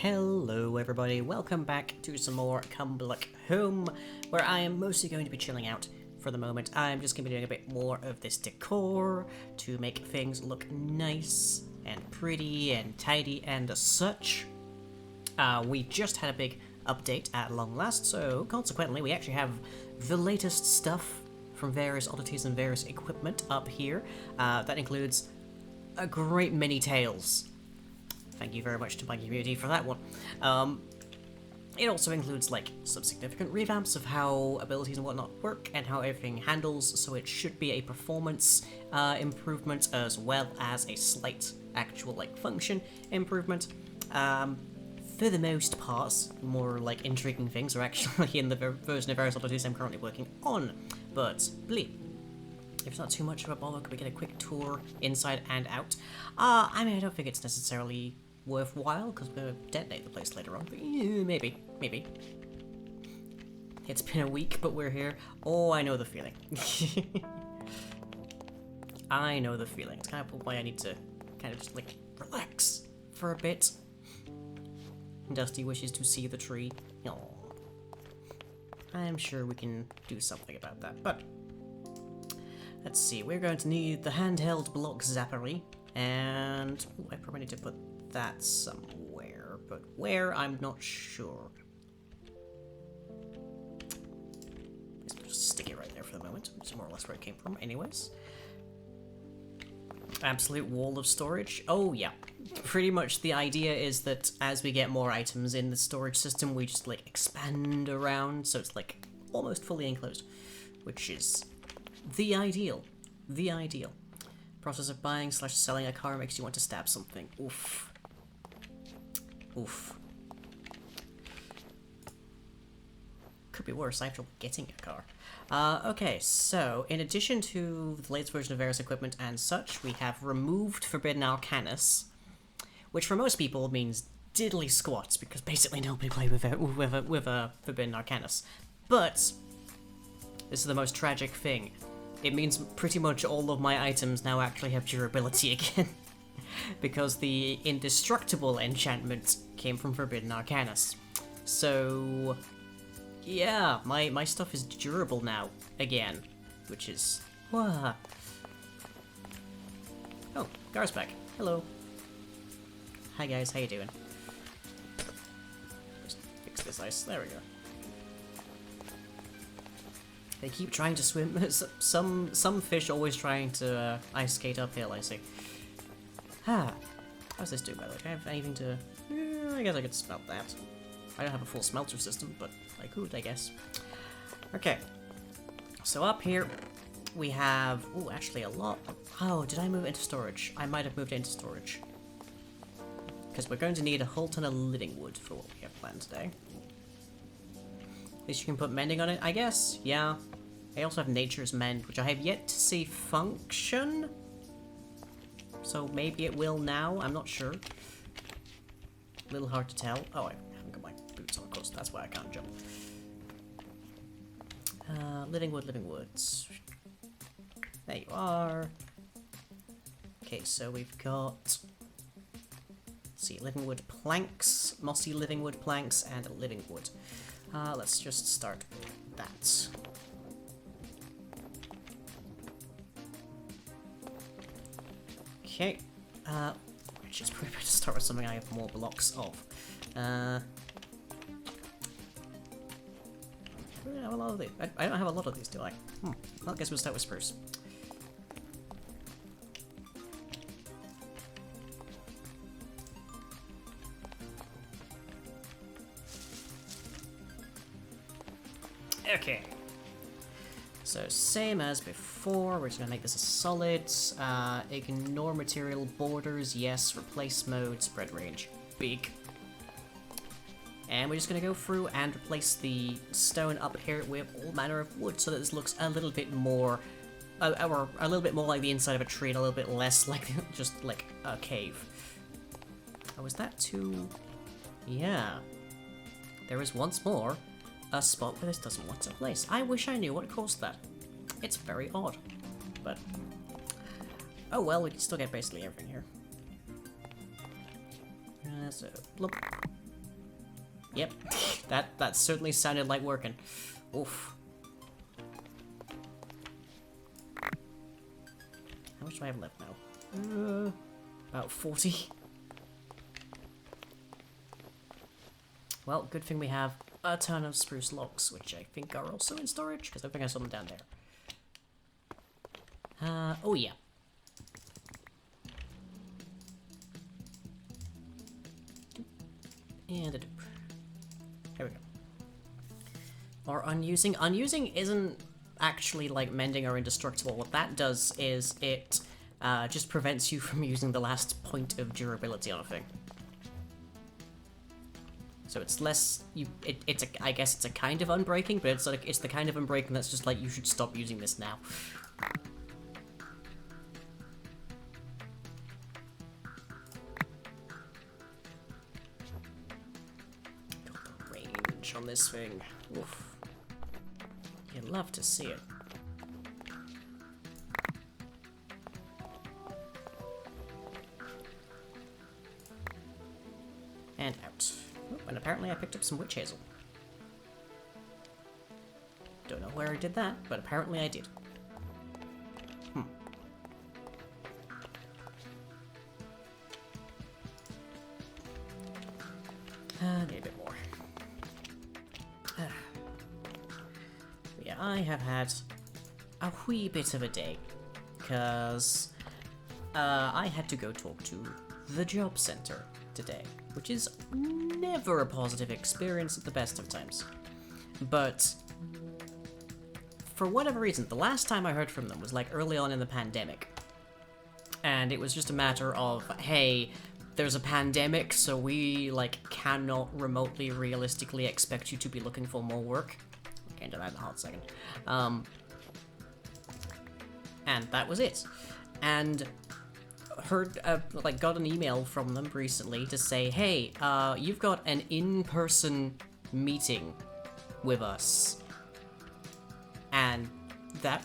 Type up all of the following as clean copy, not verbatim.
Hello everybody, welcome back to some more Come Back Home, where I am mostly going to be chilling out for the moment. I'm just going to be doing a bit more of this decor to make things look nice and pretty and tidy and such. We just had a big update at long last, so consequently we actually have the latest stuff from various oddities and various equipment up here. That includes a great many tales. Thank you very much to my community for that one. It also includes, like, some significant revamps of how abilities and whatnot work and how everything handles, so it should be a performance improvement as well as a slight actual, like, function improvement. For the most part, more, like, intriguing things are actually in the version of various oddities I'm currently working on. But, bleep. If it's not too much of a bother, could we get a quick tour inside and out? I mean, I don't think it's necessarily worthwhile, because we're gonna detonate the place later on, but yeah, maybe. It's been a week, but we're here. Oh, I know the feeling. I know the feeling. It's kind of why I need to kind of just, like, relax for a bit. Dusty wishes to see the tree. Aww. I'm sure we can do something about that, but let's see, we're going to need the handheld block zappery, and ooh, I probably need to put that somewhere, but where, I'm not sure. Let's just stick it right there for the moment, which is more or less where it came from anyways. Absolute wall of storage. Oh yeah, pretty much the idea is that as we get more items in the storage system, we just, like, expand around, so it's, like, almost fully enclosed, which is the ideal. The ideal. Process of buying / selling a car makes you want to stab something. Oof. Oof. Could be worse, I have trouble getting a car. Okay, so in addition to the latest version of various equipment and such, we have removed Forbidden Arcanus, which for most people means diddly squats, because basically nobody plays with a Forbidden Arcanus. But this is the most tragic thing. It means pretty much all of my items now actually have durability again. Because the indestructible enchantment came from Forbidden Arcanus. So yeah, my stuff is durable now, again. Which is... Wah. Oh, Gar's back. Hello. Hi guys, how you doing? Just fix this ice. There we go. They keep trying to swim. Some fish always trying to ice skate uphill, I see. How's this do, by the way? Do I have anything to... I guess I could smelt that. I don't have a full smelter system, but I could, I guess. Okay. So up here, we have... Ooh, actually a lot. Oh, did I move it into storage? I might have moved it into storage. Because we're going to need a whole ton of living wood for what we have planned today. At least you can put mending on it, I guess. Yeah. I also have Nature's Mend, which I have yet to see function. So maybe it will now, I'm not sure. A little hard to tell. Oh, I haven't got my boots on, of course, that's why I can't jump. Living woods. There you are. Okay, so we've got... Let's see, living wood planks, mossy living wood planks, and a living wood. Let's just start with that. Okay, which is probably better to start with something I have more blocks of. I don't have a lot of these. I don't have a lot of these, do I? Well, I guess we'll start with spruce. Okay. So, same as before, we're just gonna make this a solid. Ignore material borders, yes. Replace mode, spread range, big. And we're just gonna go through and replace the stone up here with all manner of wood, so that this looks a little bit more, or a little bit more like the inside of a tree, and a little bit less like just like a cave. Oh, is that too? Yeah. There is once more a spot where this doesn't want to place. I wish I knew what caused that. It's very odd, but oh well, we can still get basically everything here. So, bloop. Yep, that certainly sounded like working. Oof. How much do I have left now? About 40. Well, good thing we have a ton of spruce logs, which I think are also in storage, because I think I saw them down there. Oh yeah. And a doop. There we go. Or unusing. Unusing isn't actually like mending or indestructible. What that does is it just prevents you from using the last point of durability on a thing. So it's less I guess it's a kind of unbreaking, but it's the kind of unbreaking that's just like you should stop using this now. Got the range on this thing. Oof. You'd love to see it. And out. Oh, and apparently I picked up some witch hazel. Don't know where I did that, but apparently I did. Need a bit more. Yeah, I have had a wee bit of a day, because I had to go talk to the job center today, which is never a positive experience at the best of times. But for whatever reason, the last time I heard from them was like early on in the pandemic. And it was just a matter of, hey, there's a pandemic, so we like cannot remotely realistically expect you to be looking for more work. I'll get into that in a hot second. And that was it. And heard, got an email from them recently to say, hey, you've got an in-person meeting with us. And that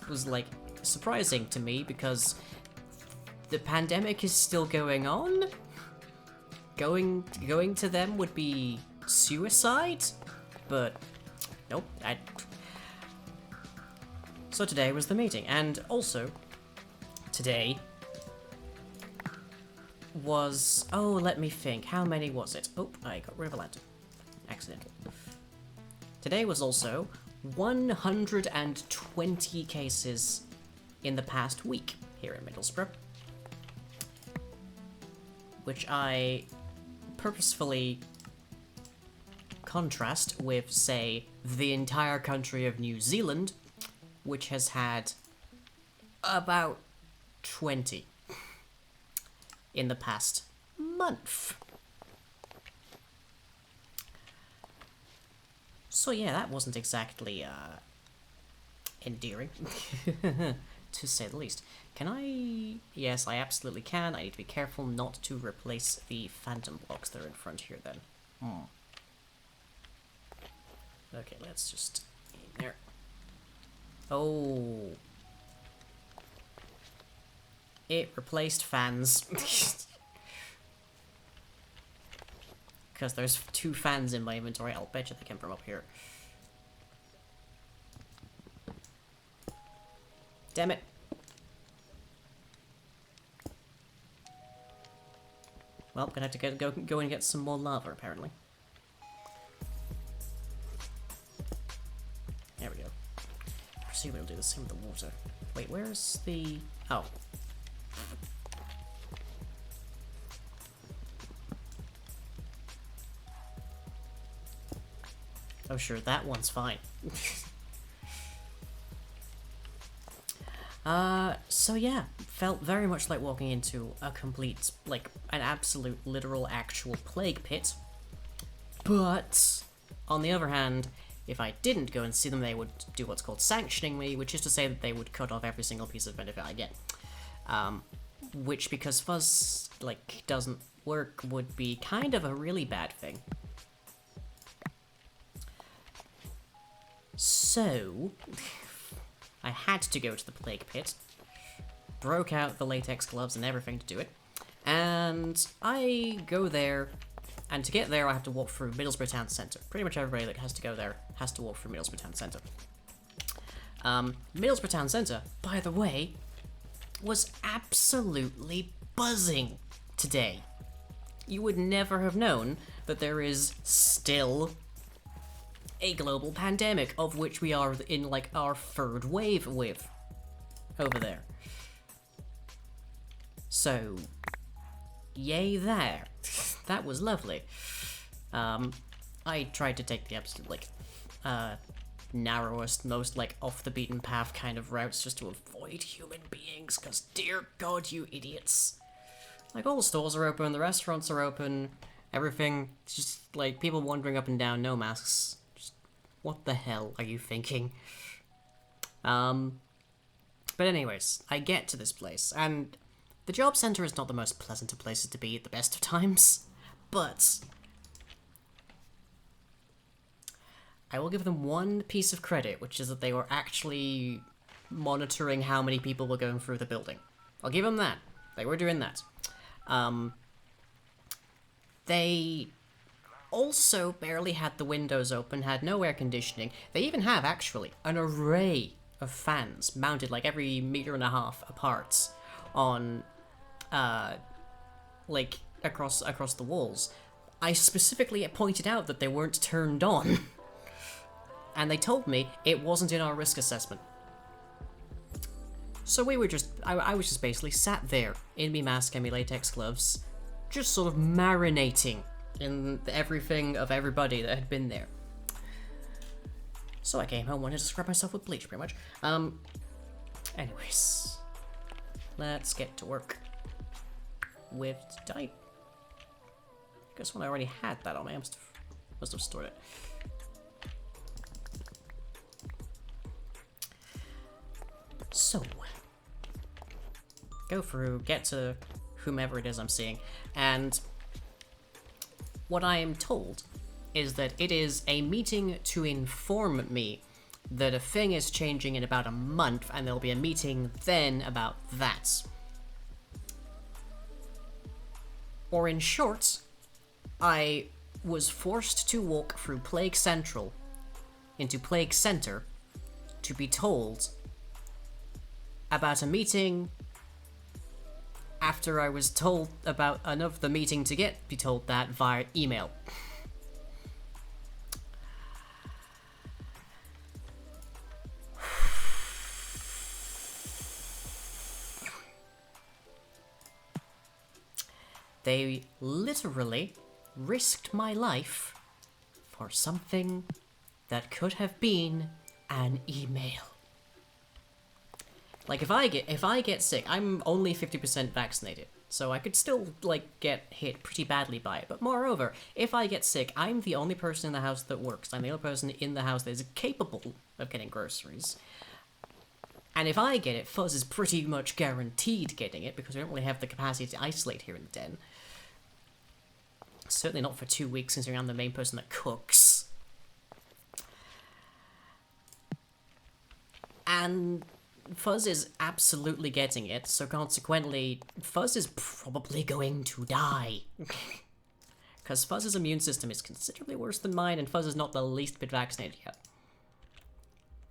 was, like, surprising to me, because the pandemic is still going on? Going to them would be suicide? But, nope, So today was the meeting, and also, today was... Oh, let me think. How many was it? Oh, I got rid of a lantern. Accidental. Today was also 120 cases in the past week here in Middlesbrough. Which I purposefully contrast with, say, the entire country of New Zealand, which has had about 20 in the past month. So yeah, that wasn't exactly endearing, to say the least. Can I... Yes, I absolutely can. I need to be careful not to replace the phantom blocks that are in front here then. Okay, let's just... There. Oh. It replaced fans. Because there's 2 fans in my inventory. I'll bet you they came from up here. Damn it. Well, gonna have to go and get some more lava, apparently. There we go. Presumably we'll do the same with the water. Wait, where's the... Oh. Oh sure, that one's fine. So yeah, felt very much like walking into a complete, like, an absolute, literal, actual plague pit. But, on the other hand, if I didn't go and see them, they would do what's called sanctioning me, which is to say that they would cut off every single piece of benefit I get. Which, because fuzz, like, doesn't work, would be kind of a really bad thing. So, I had to go to the plague pit, broke out the latex gloves and everything to do it, and I go there And to get there, I have to walk through Middlesbrough Town Centre. Pretty much everybody that has to go there has to walk through Middlesbrough Town Centre. Middlesbrough Town Centre, by the way, was absolutely buzzing today. You would never have known that there is still a global pandemic, of which we are in, like, our third wave with over there. So, yay there. That was lovely. I tried to take the absolute, like, narrowest, most, like, off-the-beaten path kind of routes just to avoid human beings, because dear God, you idiots. Like, all the stores are open, the restaurants are open, everything, it's just, like, people wandering up and down, no masks. Just, what the hell are you thinking? But anyways, I get to this place, and the job center is not the most pleasant of places to be at the best of times, but I will give them one piece of credit, which is that they were actually monitoring how many people were going through the building. I'll give them that. They were doing that. They also barely had the windows open, had no air conditioning. They even have, actually, an array of fans mounted like every 1.5 meters apart on, like, across the walls. I specifically pointed out that they weren't turned on. And they told me it wasn't in our risk assessment. So we were just, I was just basically sat there in me mask and me latex gloves, just sort of marinating in everything of everybody that had been there. So I came home, wanted to scrub myself with bleach, pretty much. Anyways, let's get to work. With, did I guess when I already had that on me, I must have stored it. So, go through, get to whomever it is I'm seeing, and what I am told is that it is a meeting to inform me that a thing is changing in about a month, and there'll be a meeting then about that. Or in short, I was forced to walk through Plague Central into Plague Center to be told about a meeting after I was told about another meeting to be told that via email. They literally risked my life for something that could have been an email. Like, if I get sick, I'm only 50% vaccinated, so I could still, like, get hit pretty badly by it. But moreover, if I get sick, I'm the only person in the house that works. I'm the only person in the house that is capable of getting groceries. And if I get it, Fuzz is pretty much guaranteed getting it, because we don't really have the capacity to isolate here in the den. Certainly not for 2 weeks, considering I'm the main person that cooks. And Fuzz is absolutely getting it, so consequently, Fuzz is probably going to die. Because Fuzz's immune system is considerably worse than mine, and Fuzz is not the least bit vaccinated yet.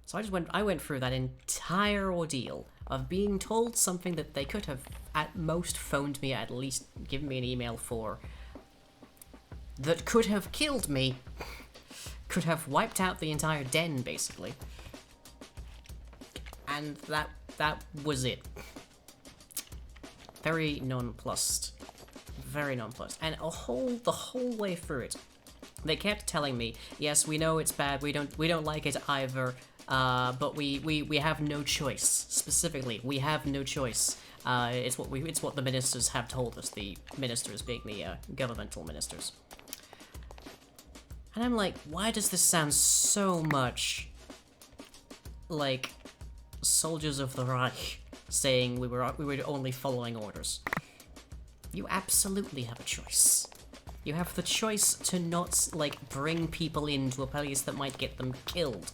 So I went through that entire ordeal of being told something that they could have at most phoned me, at least given me an email for, that could have killed me. Could have wiped out the entire den, basically. And that was it. Very nonplussed. Very nonplussed. And the whole way through it, they kept telling me, yes, we know it's bad, we don't like it either, but we have no choice. Specifically, we have no choice. It's what the ministers have told us, the ministers being the governmental ministers. And I'm like, why does this sound so much like soldiers of the Reich saying we were only following orders? You absolutely have a choice. You have the choice to not, like, bring people into a place that might get them killed.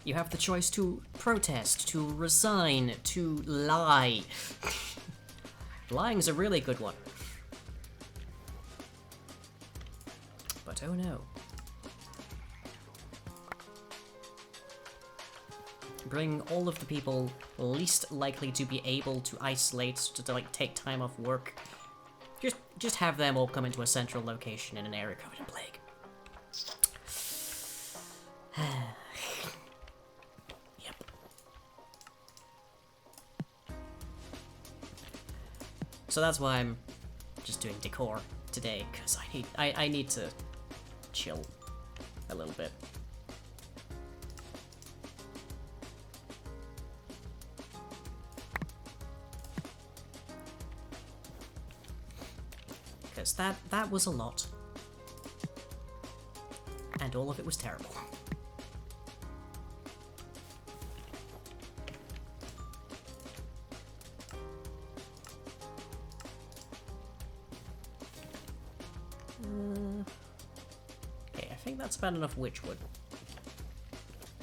You have the choice to protest, to resign, to lie. Lying's a really good one. but oh no. Bring all of the people least likely to be able to isolate, to like take time off work. Just have them all come into a central location in an area covered in plague. Yep. So that's why I'm just doing decor today, because I need to chill a little bit. Because that was a lot. And all of it was terrible. Okay, I think that's about enough witchwood.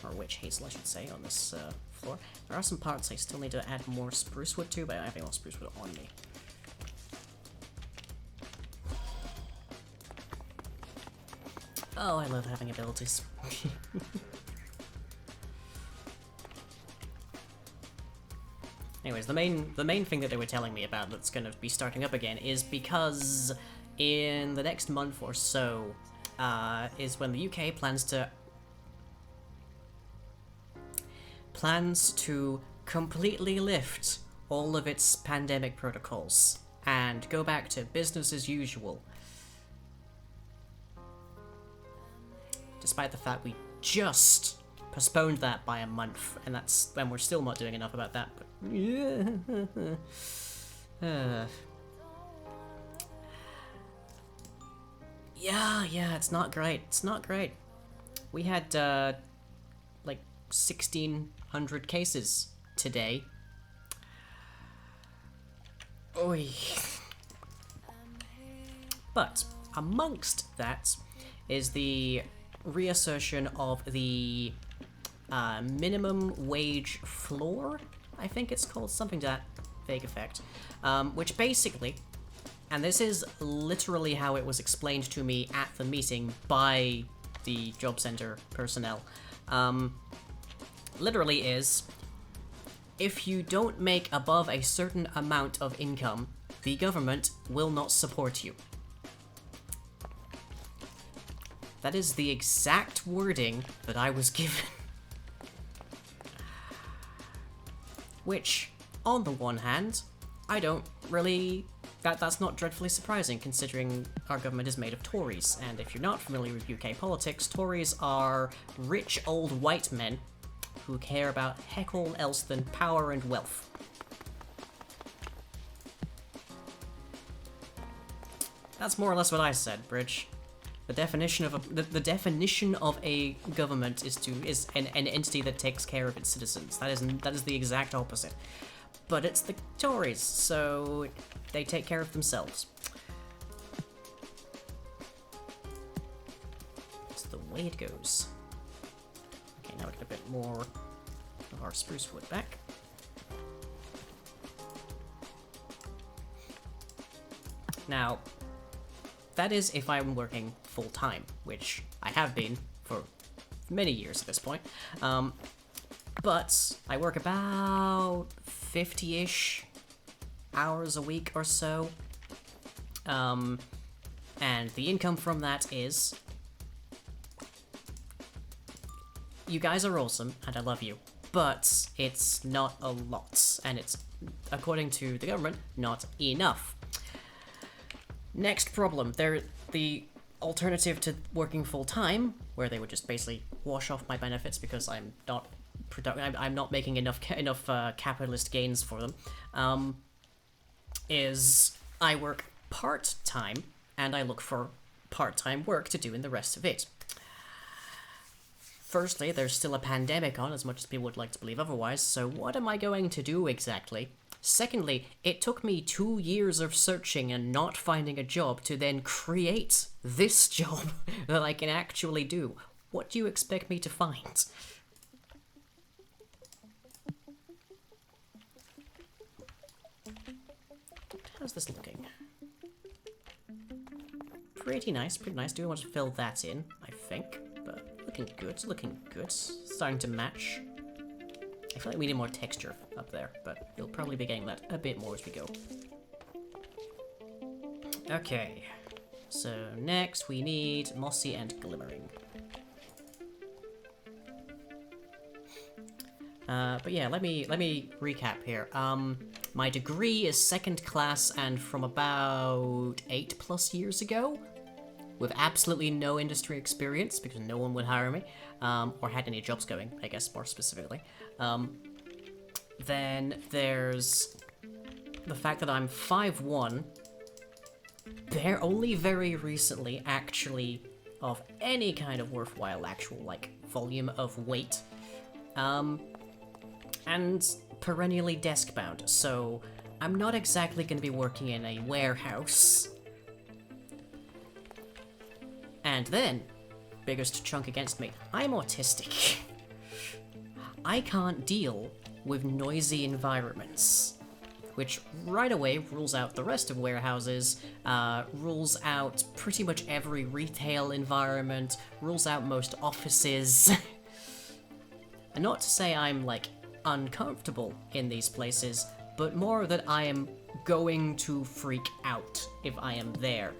Or witch hazel, I should say, on this floor. There are some parts I still need to add more spruce wood to, but I don't have any more spruce wood on me. Oh, I love having abilities. Anyways, the main thing that they were telling me about that's going to be starting up again is because in the next month or so is when the UK plans to completely lift all of its pandemic protocols and go back to business as usual. Despite the fact we just postponed that by a month, and we're still not doing enough about that, but yeah, it's not great. It's not great. We had like 1,600 cases today. Oy. But amongst that is the reassertion of the minimum wage floor, I think it's called, something to that vague effect, which basically, and this is literally how it was explained to me at the meeting by the job center personnel, literally is, if you don't make above a certain amount of income, the government will not support you. That is the exact wording that I was given. Which, on the one hand, I don't really... That's not dreadfully surprising, considering our government is made of Tories, and if you're not familiar with UK politics, Tories are rich old white men who care about heck all else than power and wealth. That's more or less what I said, Bridge. The definition of a government is an entity that takes care of its citizens. That is the exact opposite. But it's the Tories, so they take care of themselves. It's the way it goes. Okay, now we get a bit more of our spruce wood back. Now, that is if I'm working full-time, which I have been for many years at this point. But I work about 50-ish hours a week or so. And the income from that is... You guys are awesome, and I love you, but it's not a lot, and it's, according to the government, not enough. Next problem, the alternative to working full-time, where they would just basically wash off my benefits because I'm not I'm not making enough capitalist gains for them, is I work part-time, and I look for part-time work to do in the rest of it. Firstly, there's still a pandemic on, as much as people would like to believe otherwise, so what am I going to do exactly? Secondly, it took me 2 years of searching and not finding a job to then create this job that I can actually do. What do you expect me to find? How's this looking? pretty nice, pretty nice. Do we want to fill that in, I think. But looking good, looking good. Starting to match. I feel like we need more texture up there, but we'll probably be getting that a bit more as we go. Okay, so next we need mossy and glimmering. But yeah, let me recap here. My degree is second class and from about 8+ years ago, with absolutely no industry experience because no one would hire me, or had any jobs going, I guess more specifically. Then there's the fact that I'm 5'1", only very recently actually of any kind of worthwhile actual like volume of weight, and perennially desk bound, so I'm not exactly going to be working in a warehouse. And then, biggest chunk against me, I'm autistic. I can't deal with noisy environments, which right away rules out the rest of warehouses, rules out pretty much every retail environment, rules out most offices. And not to say I'm, like, uncomfortable in these places, but more that I am going to freak out if I am there.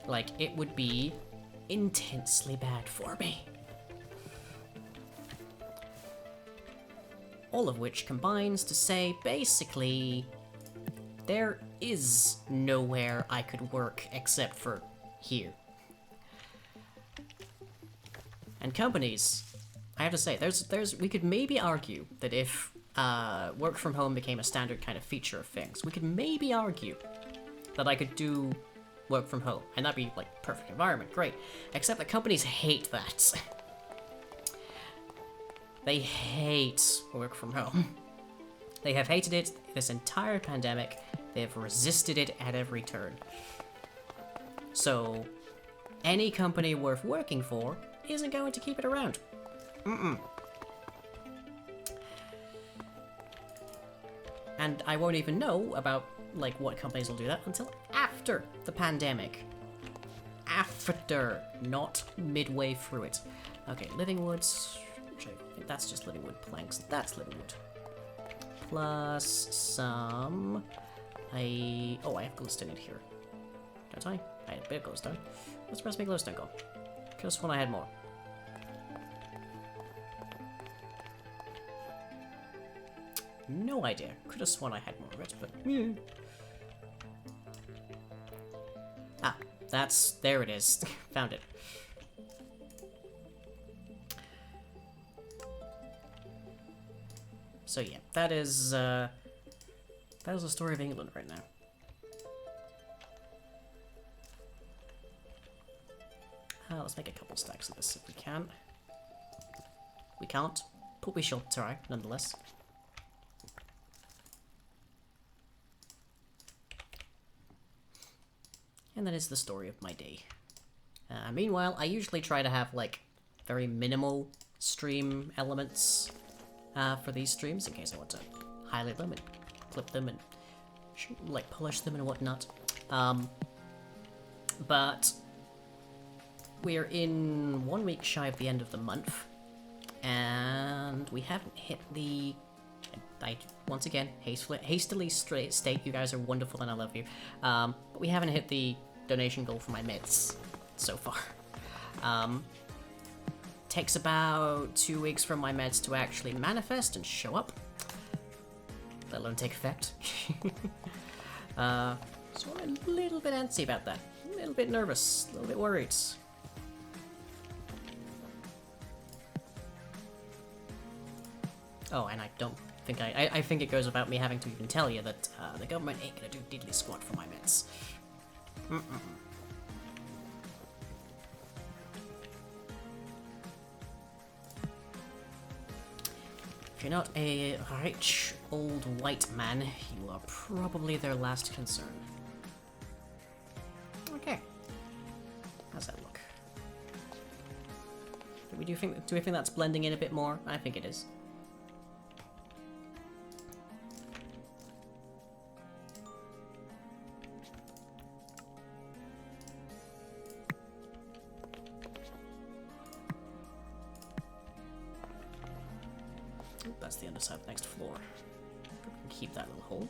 Like, it would be intensely bad for me. All of which combines to say, basically, there is nowhere I could work except for here. And companies, I have to say, we could maybe argue that if work from home became a standard kind of feature of things, we could maybe argue that I could do work from home, and that'd be like perfect environment, great. Except that companies hate that. They hate work from home. They have hated it this entire pandemic. They have resisted it at every turn. So, any company worth working for isn't going to keep it around. And I won't even know about, like, what companies will do that until after the pandemic. After, not midway through it. Okay, living woods, which I think that's just living wood planks. That's living wood. Plus some... I have glowstone in here. Don't I? I had a bit of glowstone. Where's the rest of my glowstone gone? Could've sworn I had more. No idea. Could have sworn I had more of it, but... Ah, there it is. Found it. So yeah, that is the story of England right now. Let's make a couple stacks of this if we can. We can't, but we shall try, nonetheless. And that is the story of my day. Meanwhile, I usually try to have, like, very minimal stream elements for these streams, in case I want to highlight them and clip them and, like, polish them and whatnot. But we're in 1 week shy of the end of the month, and we haven't hit the... I, once again, hastily state you guys are wonderful and I love you, but we haven't hit the donation goal for my meds so far. Takes about 2 weeks for my meds to actually manifest and show up, let alone take effect. So I'm a little bit antsy about that, a little bit nervous, a little bit worried. Oh, and I don't think I think it goes without me having to even tell you that the government ain't gonna do diddly squat for my meds. If you're not a rich old white man, you are probably their last concern. Okay. How's that look? Do we think that's blending in a bit more? I think it is. that's the underside of the next floor. Keep that little hole.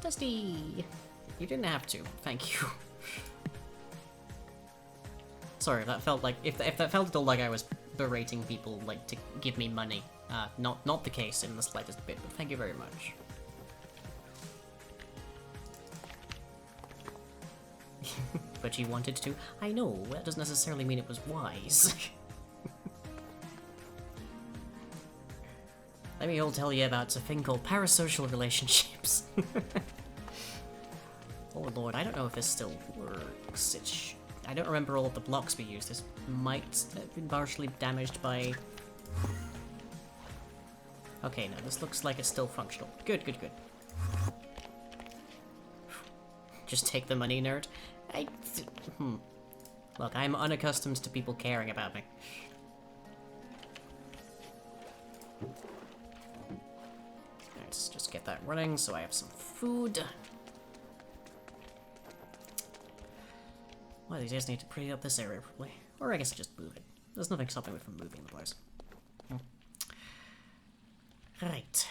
Dusty! You didn't have to. Thank you. Sorry, that felt like if that felt at all like I was berating people like to give me money. Not the case in the slightest bit, but thank you very much. But you wanted to? I know, that doesn't necessarily mean it was wise. Let me all tell you about a thing called parasocial relationships. Oh lord, I don't know if this still works. I don't remember all of the blocks we used. This might have been partially damaged by... Okay, no, this looks like it's still functional. Good, good, good. Just take the money, nerd. Look, I'm unaccustomed to people caring about me. Let's just get that running so I have some food. One of these days I need to pretty up this area, probably. Or I guess just move it. There's nothing stopping me from moving the place. Right.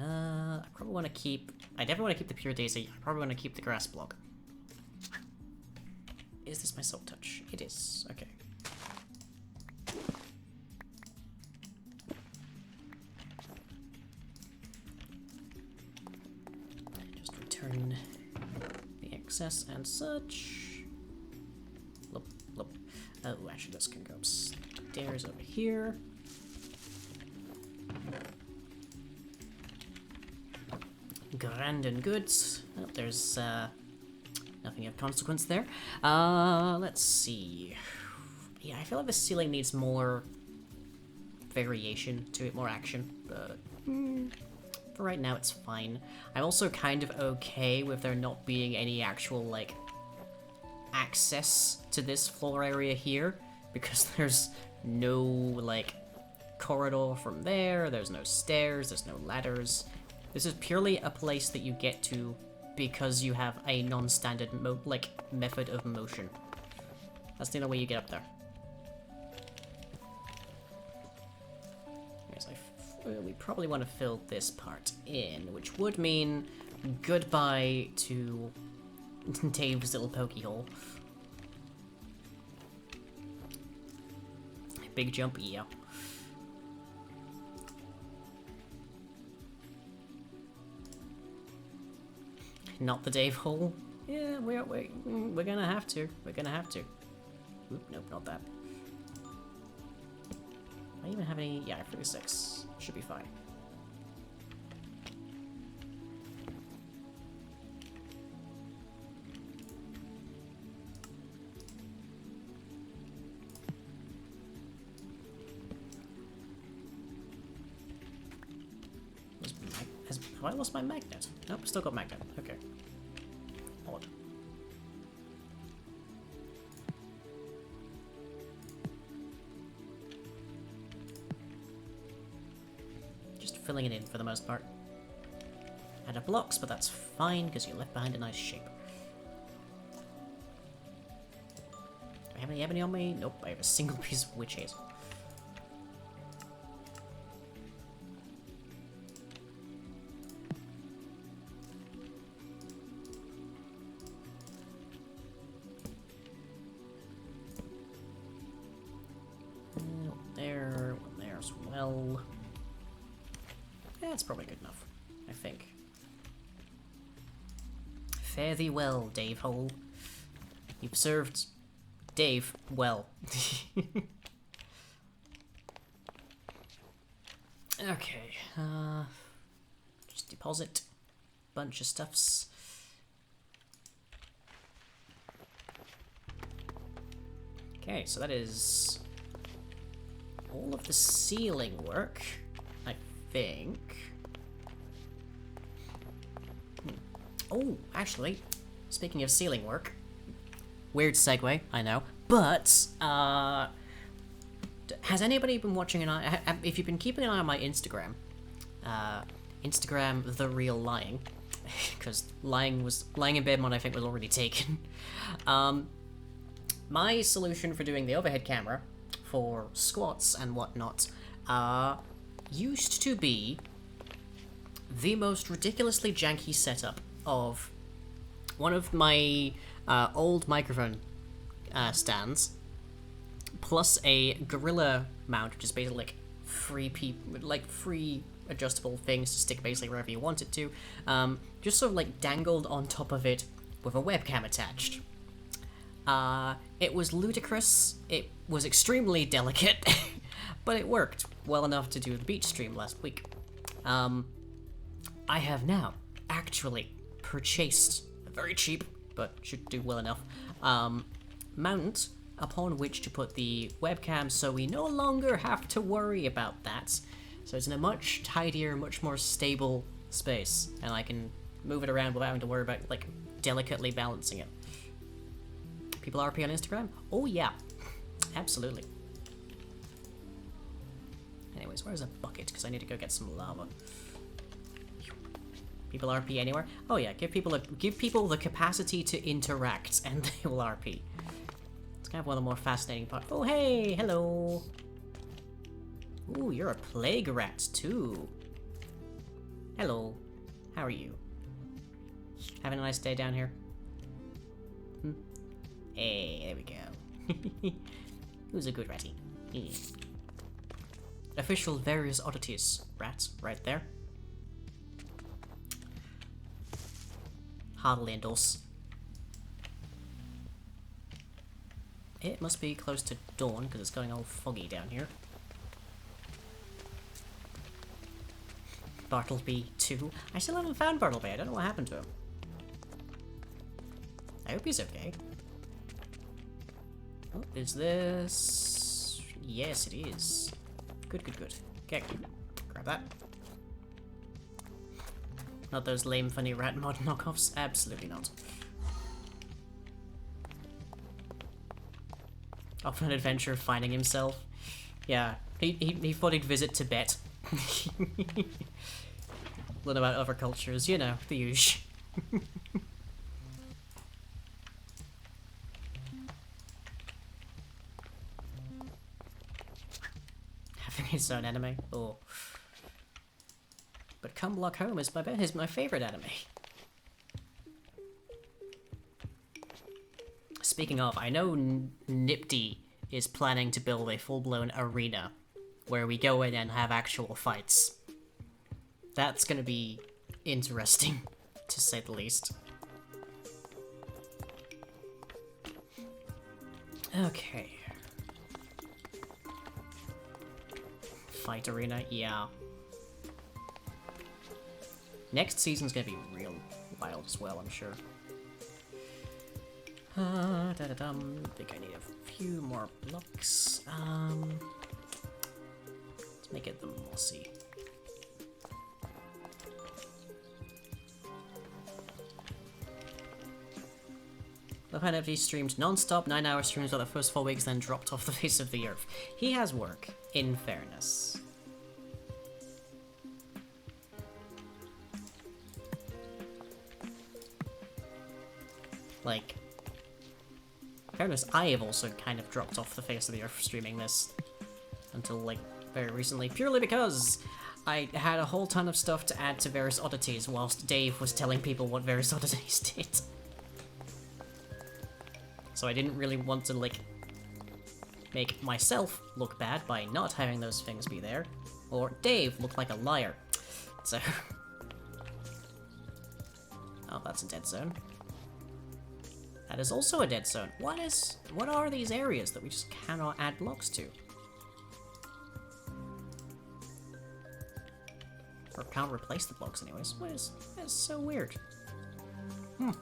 I probably want to keep... I definitely want to keep the pure daisy. I probably want to keep the grass block. Is this my soft touch? It is. Okay. Just return the excess and such. Look, look. Oh, actually, this can go upstairs over here. Grand and good. Oh, there's nothing of consequence there. Let's see. Yeah, I feel like the ceiling needs more variation to it, more action, but for right now it's fine. I'm also kind of okay with there not being any actual, like, access to this floor area here, because there's no, like, corridor from there, there's no stairs, there's no ladders. This is purely a place that you get to because you have a non-standard method of motion. That's the only way you get up there. Yes, we probably want to fill this part in, which would mean goodbye to Dave's little pokey hole. Big jump, yeah. Not the Dave hole. Yeah, we're gonna have to. We're gonna have to. Oop, nope, not that. Do I even have any? Yeah, 36. Should be fine. Have I lost my magnet? Nope, still got magnet. Okay. Odd. Just filling it in for the most part. Add up blocks, but that's fine because you left behind a nice shape. Do I have any ebony on me? Nope, I have a single piece of witch hazel. That's probably good enough, I think. Fare thee well, Dave Hole. You've served Dave well. Okay, just deposit a bunch of stuffs. Okay, so that is all of the ceiling work, I think. Oh, actually, speaking of ceiling work, weird segue, I know, but has anybody been watching an eye? If you've been keeping an eye on my Instagram, Instagram the real lying, because lying in bed mode I think was already taken. My solution for doing the overhead camera for squats and whatnot used to be the most ridiculously janky setup of one of my old microphone stands, plus a gorilla mount, which is basically like free adjustable things to stick basically wherever you want it to, just sort of like dangled on top of it with a webcam attached. It was ludicrous, it was extremely delicate, but it worked well enough to do the beach stream last week. I have now actually purchased a very cheap, but should do well enough, mount upon which to put the webcam, so we no longer have to worry about that. So it's in a much tidier, much more stable space, and I can move it around without having to worry about, like, delicately balancing it. People RP on Instagram? Oh yeah, absolutely. Anyways, where's a bucket? Because I need to go get some lava. People RP anywhere? Oh yeah, give people the capacity to interact, and they will RP. It's kind of one of the more fascinating parts. Oh hey, hello. Ooh, you're a plague rat too. Hello, how are you? Having a nice day down here? Hey, there we go. Who's a good ratty? Yeah. Official various oddities rats right there. Hardly endorse. It must be close to dawn because it's going all foggy down here. Bartleby 2. I still haven't found Bartleby. I don't know what happened to him. I hope he's okay. Oh, is this... Yes, it is. Good, good, good. Okay, grab that. Not those lame, funny rat mod knockoffs. Absolutely not. Off on an adventure finding himself. Yeah, he thought he'd visit Tibet. Learn about other cultures, you know, the usual. Having his own anime. Oh. But Come Block Home is my favorite anime. Speaking of, I know Nipty is planning to build a full-blown arena where we go in and have actual fights. That's gonna be interesting, to say the least. Okay. Fight arena, yeah. Next season's gonna be real wild as well, I'm sure. I think I need a few more blocks. Let's make it the mossy. Lohanevy streamed non-stop 9-hour streams for the first 4 weeks, then dropped off the face of the earth. He has work, in fairness. Like, in fairness, I have also kind of dropped off the face of the earth streaming this until, like, very recently, purely because I had a whole ton of stuff to add to various oddities whilst Dave was telling people what various oddities did. So I didn't really want to, like, make myself look bad by not having those things be there, or Dave look like a liar. So... Oh, that's a dead zone. That is also a dead zone. What are these areas that we just cannot add blocks to? Or can't replace the blocks anyways. That's so weird. The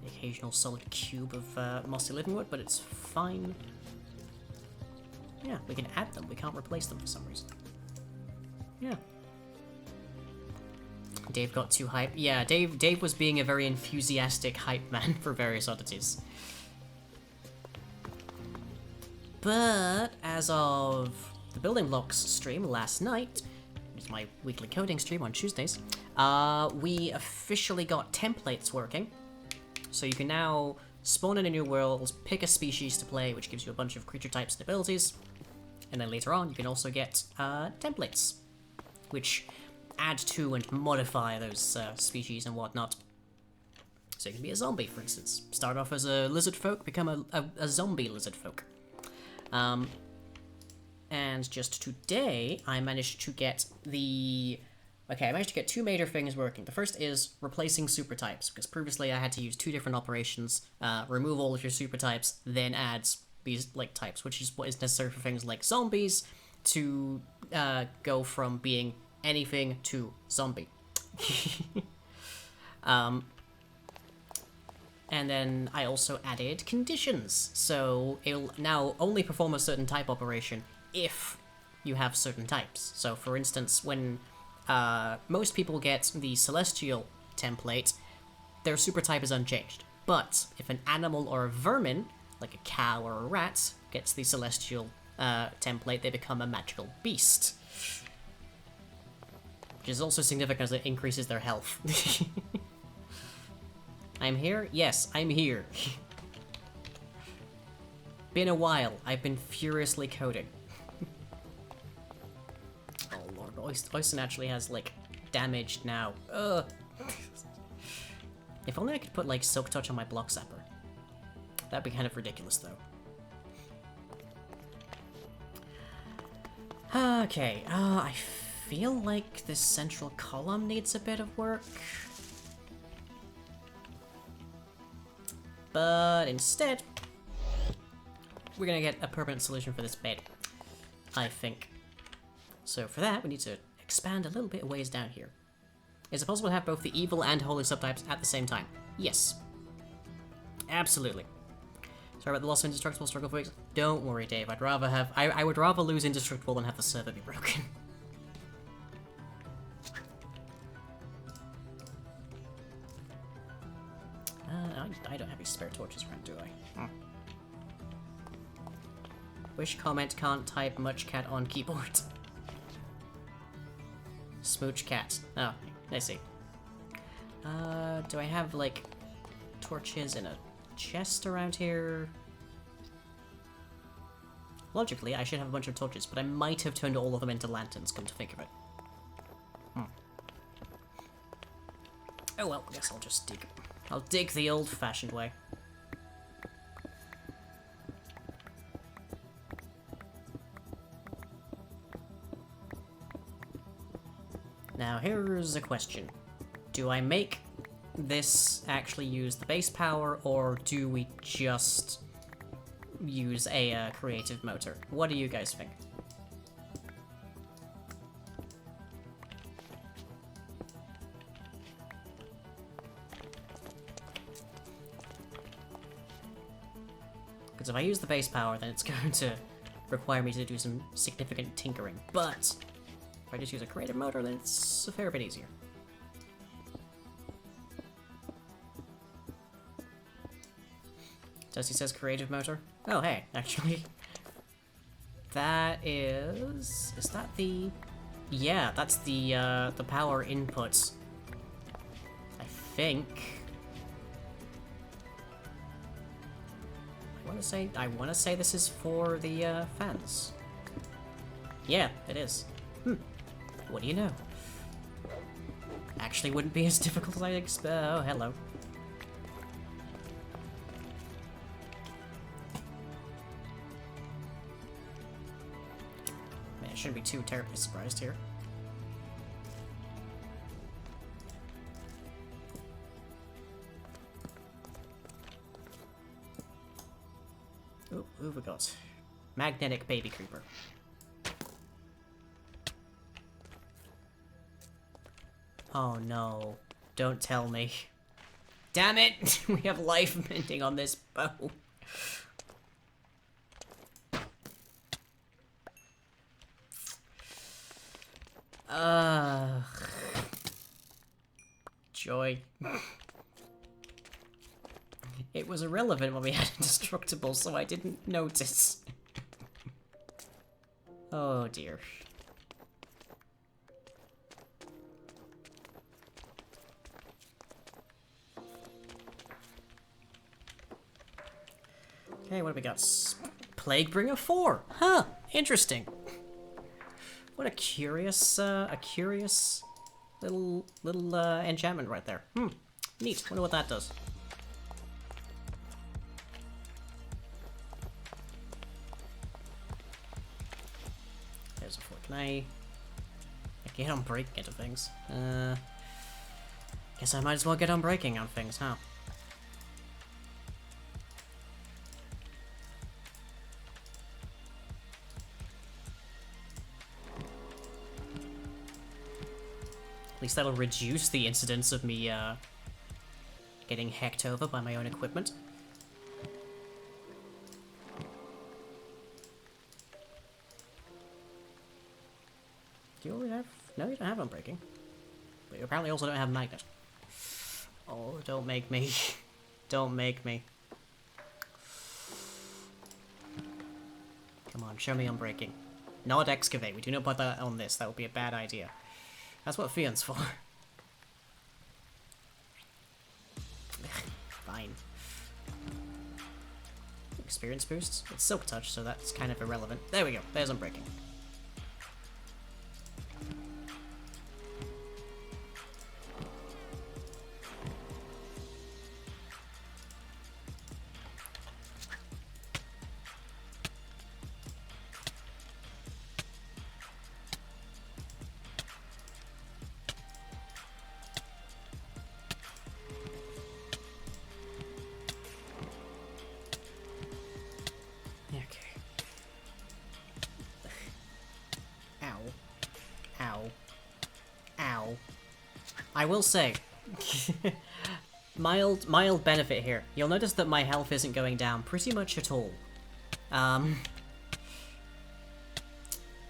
occasional solid cube of mossy living wood, but it's fine. Yeah, we can add them. We can't replace them for some reason. Yeah. Dave got too hype. Yeah, Dave was being a very enthusiastic hype man for various oddities. But as of the building blocks stream last night, which is my weekly coding stream on Tuesdays, we officially got templates working. So you can now spawn in a new world, pick a species to play, which gives you a bunch of creature types and abilities, and then later on you can also get templates, which add to and modify those species and whatnot. So you can be a zombie, for instance. Start off as a lizard folk, become a zombie lizard folk. And just today, I managed to get two major things working. The first is replacing super types, because previously I had to use two different operations, remove all of your super types, then add these types, which is what is necessary for things like zombies to go from being anything to zombie. And then I also added conditions, so it'll now only perform a certain type operation if you have certain types. So for instance, when most people get the Celestial template, their super type is unchanged. But if an animal or a vermin, like a cow or a rat, gets the Celestial template, they become a magical beast. Which is also significant as it increases their health. I'm here? Yes, I'm here. Been a while. I've been furiously coding. Oh lord, Oyster actually has, damage now. Ugh. If only I could put, Silk Touch on my Block Zapper. That'd be kind of ridiculous, though. Okay, I feel like this central column needs a bit of work. But instead, we're gonna get a permanent solution for this bed, I think. So for that, we need to expand a little bit of ways down here. Is it possible to have both the evil and holy subtypes at the same time? Yes. Absolutely. Sorry about the loss of indestructible struggle for weeks. Don't worry, Dave. I would rather lose indestructible than have the server be broken. I don't have any spare torches around, do I? Wish comment can't type much cat on keyboard. Smooch cat. Oh, I see. Do I have, torches in a chest around here? Logically, I should have a bunch of torches, but I might have turned all of them into lanterns, come to think of it. Oh well, I guess I'll just dig. I'll dig the old-fashioned way. Now, here's a question. Do I make this actually use the base power, or do we just use a creative motor? What do you guys think? Because if I use the base power, then it's going to require me to do some significant tinkering. But if I just use a creative motor, then it's a fair bit easier. Dusty says creative motor. Oh, hey, actually. That is... Is that the... Yeah, that's the power input. I think... I want to say this is for the fans. Yeah, it is. What do you know? Actually wouldn't be as difficult as I expect. Oh, hello. Man, I shouldn't be too terribly surprised here. Oh, who have we got? Magnetic baby creeper. Oh no. Don't tell me. Damn it! We have life minting on this bow. Joy. It was irrelevant when we had indestructible, so I didn't notice. Oh dear. Okay, what have we got? Plaguebringer 4. Huh, interesting. What a curious little enchantment right there. Neat. Wonder what that does. There's a fork. Can I get on breaking into things? Guess I might as well get on breaking on things, huh? At least that'll reduce the incidence of me, getting hecked over by my own equipment. Do you already have... No, you don't have Unbreaking. But you apparently also don't have Magnet. Oh, don't make me. Don't make me. Come on, show me Unbreaking. Not Excavate. We do not put that on this. That would be a bad idea. That's what Fionn's for. Fine. Experience boosts? It's Silk Touch, so that's kind of irrelevant. There we go. There's Unbreaking. I will say, mild benefit here. You'll notice that my health isn't going down pretty much at all.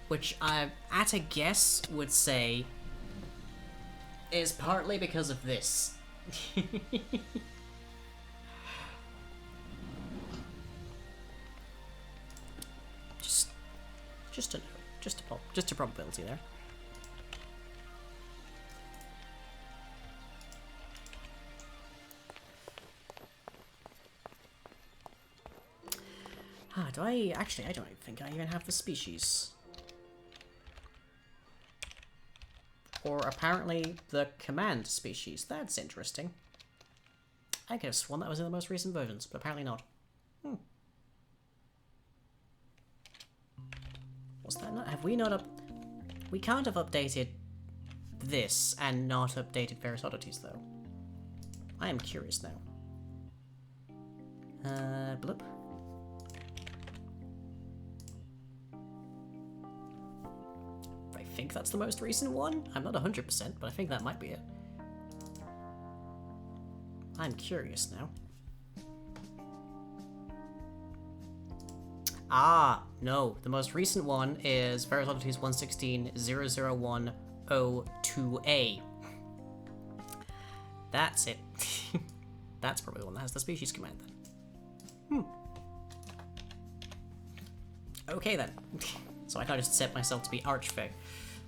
Which I, at a guess, would say is partly because of this. just a note, just a probability there. Do I... Actually, I don't think I even have the species. Or apparently the command species. That's interesting. I could have sworn that was in the most recent versions, but apparently not. Was that not... Have we not up... We can't have updated this and not updated various oddities, though. I am curious now. Bloop. I think that's the most recent one. I'm not 100%, but I think that might be it. I'm curious now. Ah, no. The most recent one is Various Oddities 116.001.02a. That's it. That's probably the one that has the species command then. Okay then. So I can't just set myself to be Archfey.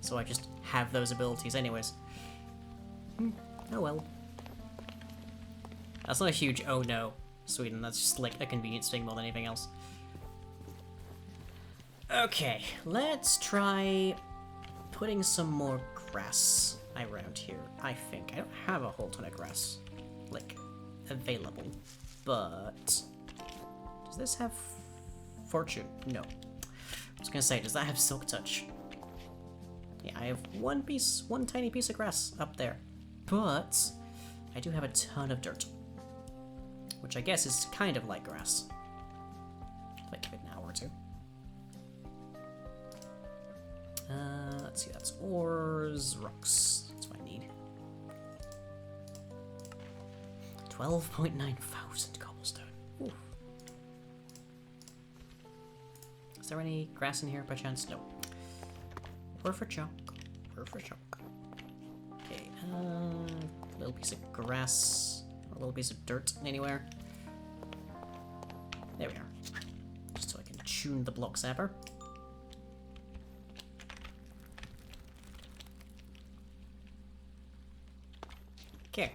So I just have those abilities anyways. Oh well. That's not a huge oh no, Sweden. That's just like a convenience thing more than anything else. Okay, let's try putting some more grass around here, I think. I don't have a whole ton of grass, like, available. But... does this have Fortune? No. I was gonna say, does that have Silk Touch? Yeah, I have one tiny piece of grass up there. But I do have a ton of dirt. Which I guess is kind of like grass. If I give it an hour or two. Let's see, that's ores, rocks. That's what I need. 12.9 thousand cobblestone. Ooh. Is there any grass in here by chance? No. Worth a chunk. Worth a chunk. Okay, a little piece of grass. A little piece of dirt anywhere. There we are. Just so I can tune the block zapper. Okay.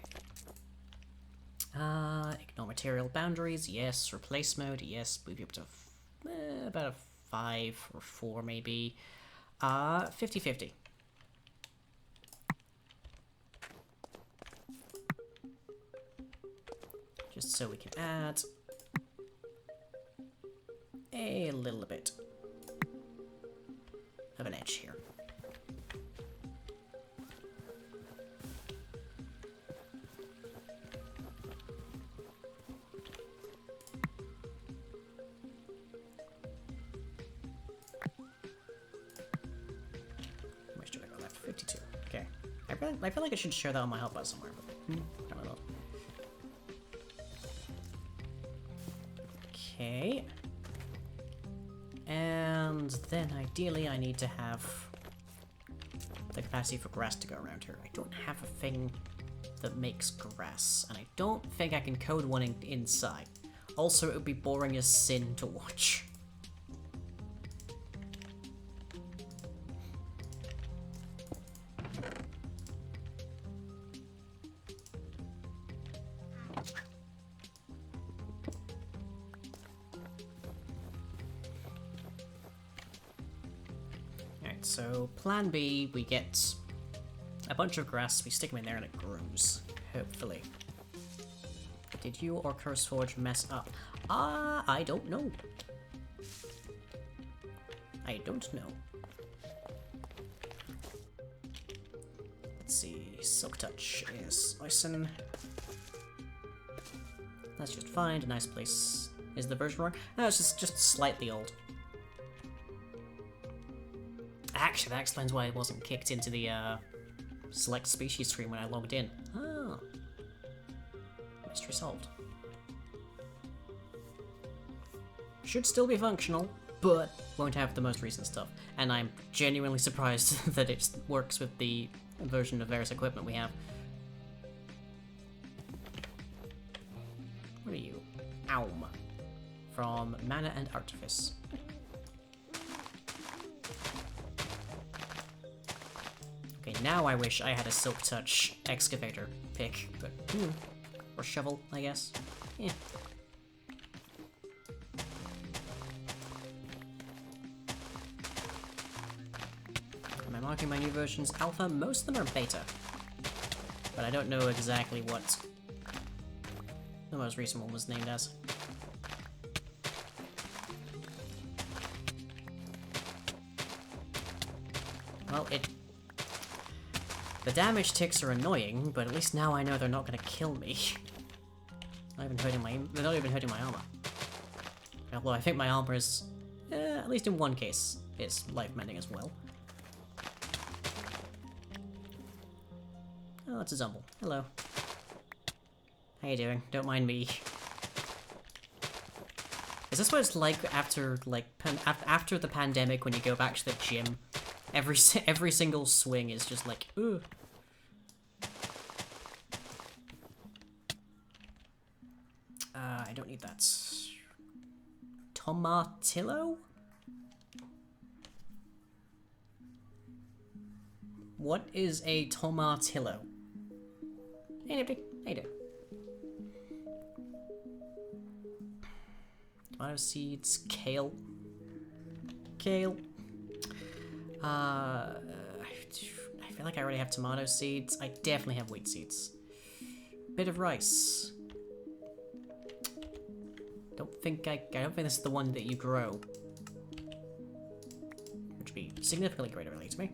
Ignore material boundaries, yes. Replace mode, yes. Move you up to about a 5 or 4 maybe. 50-50. Just so we can add a little bit of an edge here. How much do I got left? 52. Okay. I feel like I should share that on my help bar somewhere, but I don't know. Okay. And then ideally I need to have the capacity for grass to go around here. I don't have a thing that makes grass, and I don't think I can code one inside. Also, it would be boring as sin to watch. Alright, so plan B, we get a bunch of grass, we stick them in there and it grows. Hopefully. Did you or CurseForge mess up? I don't know. I don't know. Let's see, Silk Touch is Ison. Let's just find a nice place. Is the version wrong? No, it's just slightly old. Actually, that explains why it wasn't kicked into the select species screen when I logged in. Oh. Mystery solved. Should still be functional, but won't have the most recent stuff. And I'm genuinely surprised that it works with the version of various equipment we have. What are you? Aum. From Mana and Artifice. Okay, now I wish I had a Silk Touch excavator pick, but or shovel, I guess. Yeah. Am I marking my new versions alpha? Most of them are beta, but I don't know exactly what the most recent one was named as. Well, the damage ticks are annoying, but at least now I know they're not gonna kill me. They're not even hurting my armor. Although I think my armor is, at least in one case, is life-mending as well. Oh, that's a Zumble. Hello. How you doing? Don't mind me. Is this what it's like after, like, after the pandemic when you go back to the gym? Every single swing is just like, ooh. I don't need that. Tomatillo? What is a tomatillo? Hey, Nifty. How you doing? Tomato seeds, kale. Kale. I feel like I already have tomato seeds. I definitely have wheat seeds. Bit of rice. I don't think this is the one that you grow. Which would be significantly greater value to me.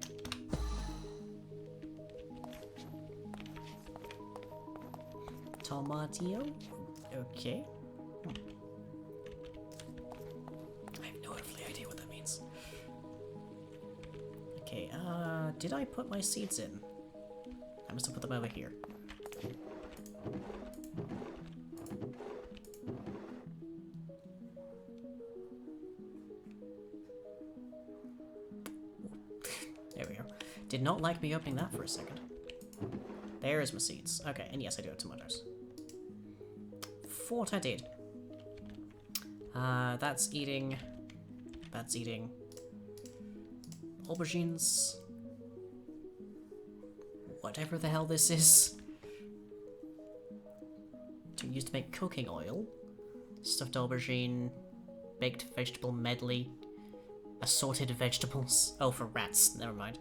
Tomatillo? Okay. I have no earthly idea what that means. Okay, did I put my seeds in? I must have put them over here. There we go. Did not like me opening that for a second. There's my seeds. Okay, and yes, I do have tomatoes. Thought I did. That's eating aubergines. Whatever the hell this is. used to make cooking oil. Stuffed aubergine, baked vegetable medley, assorted vegetables. Oh, for rats, never mind.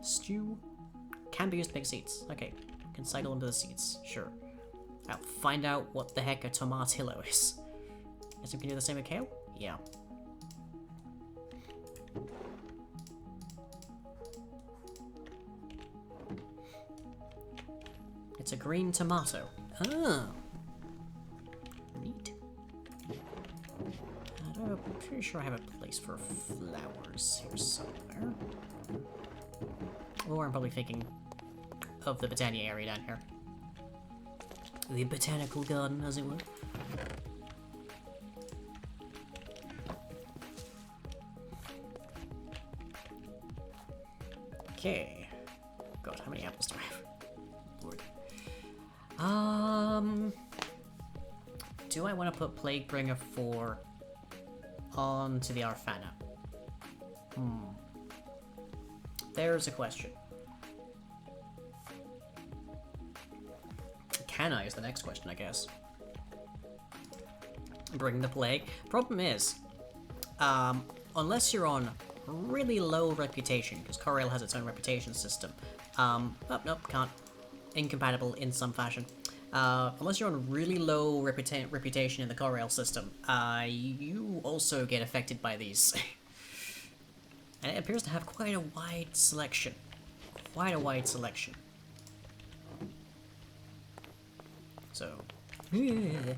Stew. Can be used to make seeds. Okay, can cycle into the seeds, sure. I'll find out what the heck a tomatillo is. Guess we can do the same with kale? Yeah. It's a green tomato. Oh. Neat. I'm pretty sure I have a place for flowers here somewhere. Or I'm probably thinking of the Botania area down here. The botanical garden, as it were. Okay. God, how many apples do I have? Lord. Do I want to put Plaguebringer 4 onto the Arfana? There's a question. Can I is the next question, I guess. Bring the Plague. Problem is, unless you're on really low reputation, because Coriel has its own reputation system. Oh, nope, can't. Incompatible in some fashion. Unless you're on really low reputation in the Coriel system, you also get affected by these. And it appears to have quite a wide selection. Quite a wide selection. So... Right,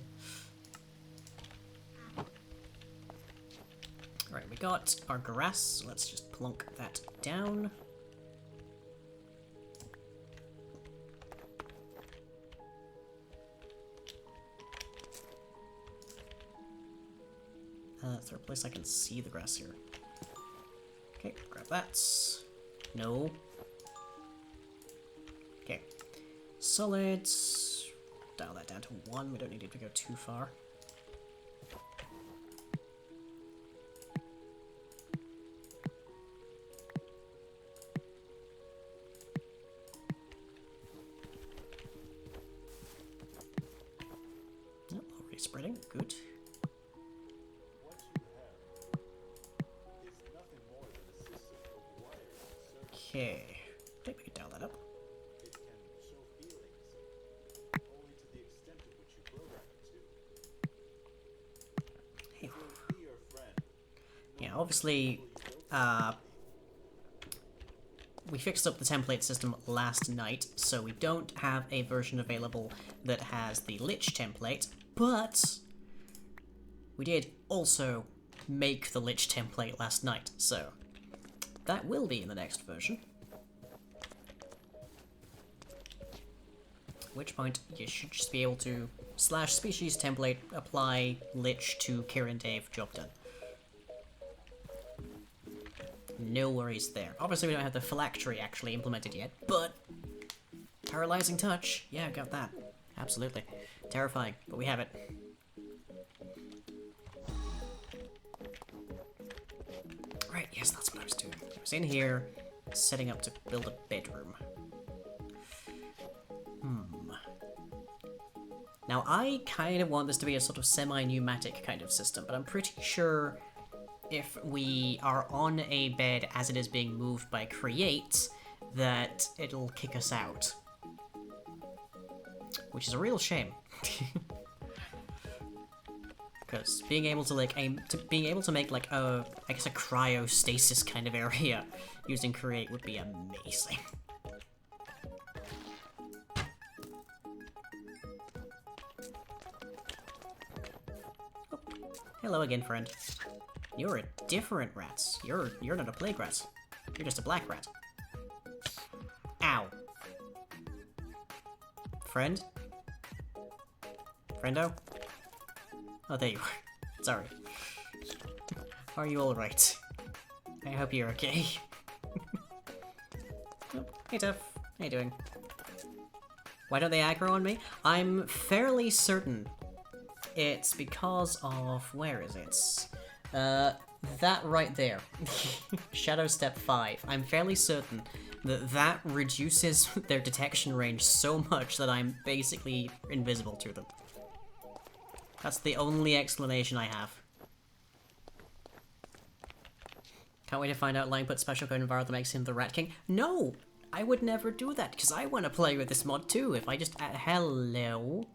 we got our grass, so let's just plunk that down. Is there a place I can see the grass here? Okay, grab that. No. Okay. Solids. Dial that down to 1. We don't need it to go too far. Oh, already spreading. Good. Okay, I think we can dial that up. It can show feelings only to the extent to which you program it to. Hey. Be your friend. Yeah, obviously, we fixed up the template system last night, so we don't have a version available that has the Lich template, but we did also make the Lich template last night, so that will be in the next version. At which point, you should just be able to /species template apply Lich to Kieran Dave, job done. No worries there. Obviously we don't have the phylactery actually implemented yet, but paralyzing touch, yeah, got that. Absolutely. Terrifying, but we have it. Right, yes, that's what I was doing. I was in here, setting up to build a bedroom. Now, I kind of want this to be a sort of semi-pneumatic kind of system, but I'm pretty sure if we are on a bed as it is being moved by Create, that it'll kick us out. Which is a real shame. Because being able to being able to make like a, I guess a cryostasis kind of area using Create would be amazing. Oh, hello again, friend. You're a different rat. You're not a plague rat. You're just a black rat. Ow. Friend? Friendo? Oh, there you are. Sorry. Are you alright? I hope you're okay. Oh, hey, Tuff. How you doing? Why don't they aggro on me? I'm fairly certain it's because of... where is it? That right there, Shadow Step 5, I'm fairly certain that that reduces their detection range so much that I'm basically invisible to them. That's the only explanation I have. Can't wait to find out Lang put special code in Var that makes him the Rat King. No! I would never do that, because I want to play with this mod too. If I just... hello?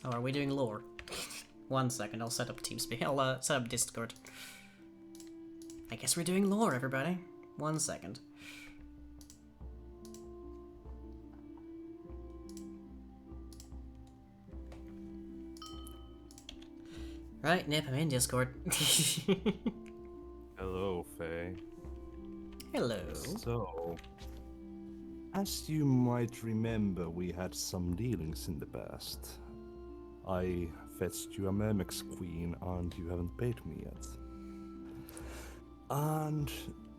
Oh, are we doing lore? 1 second, I'll set up TeamSpeak. I'll set up Discord. I guess we're doing lore, everybody. 1 second. Right, Nip, I'm in Discord. Hello, Faye. Hello. So, as you might remember, we had some dealings in the past. I fetched you a Mermex Queen, and you haven't paid me yet. And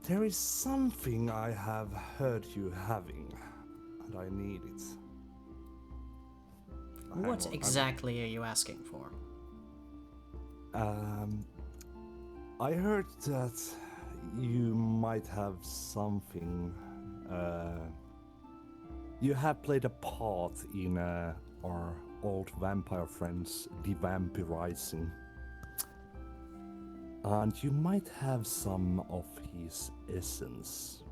there is something I have heard you having, and I need it. What exactly are you asking for? I heard that you might have something. You have played a part in our old vampire friend's devampirizing. And you might have some of his essence.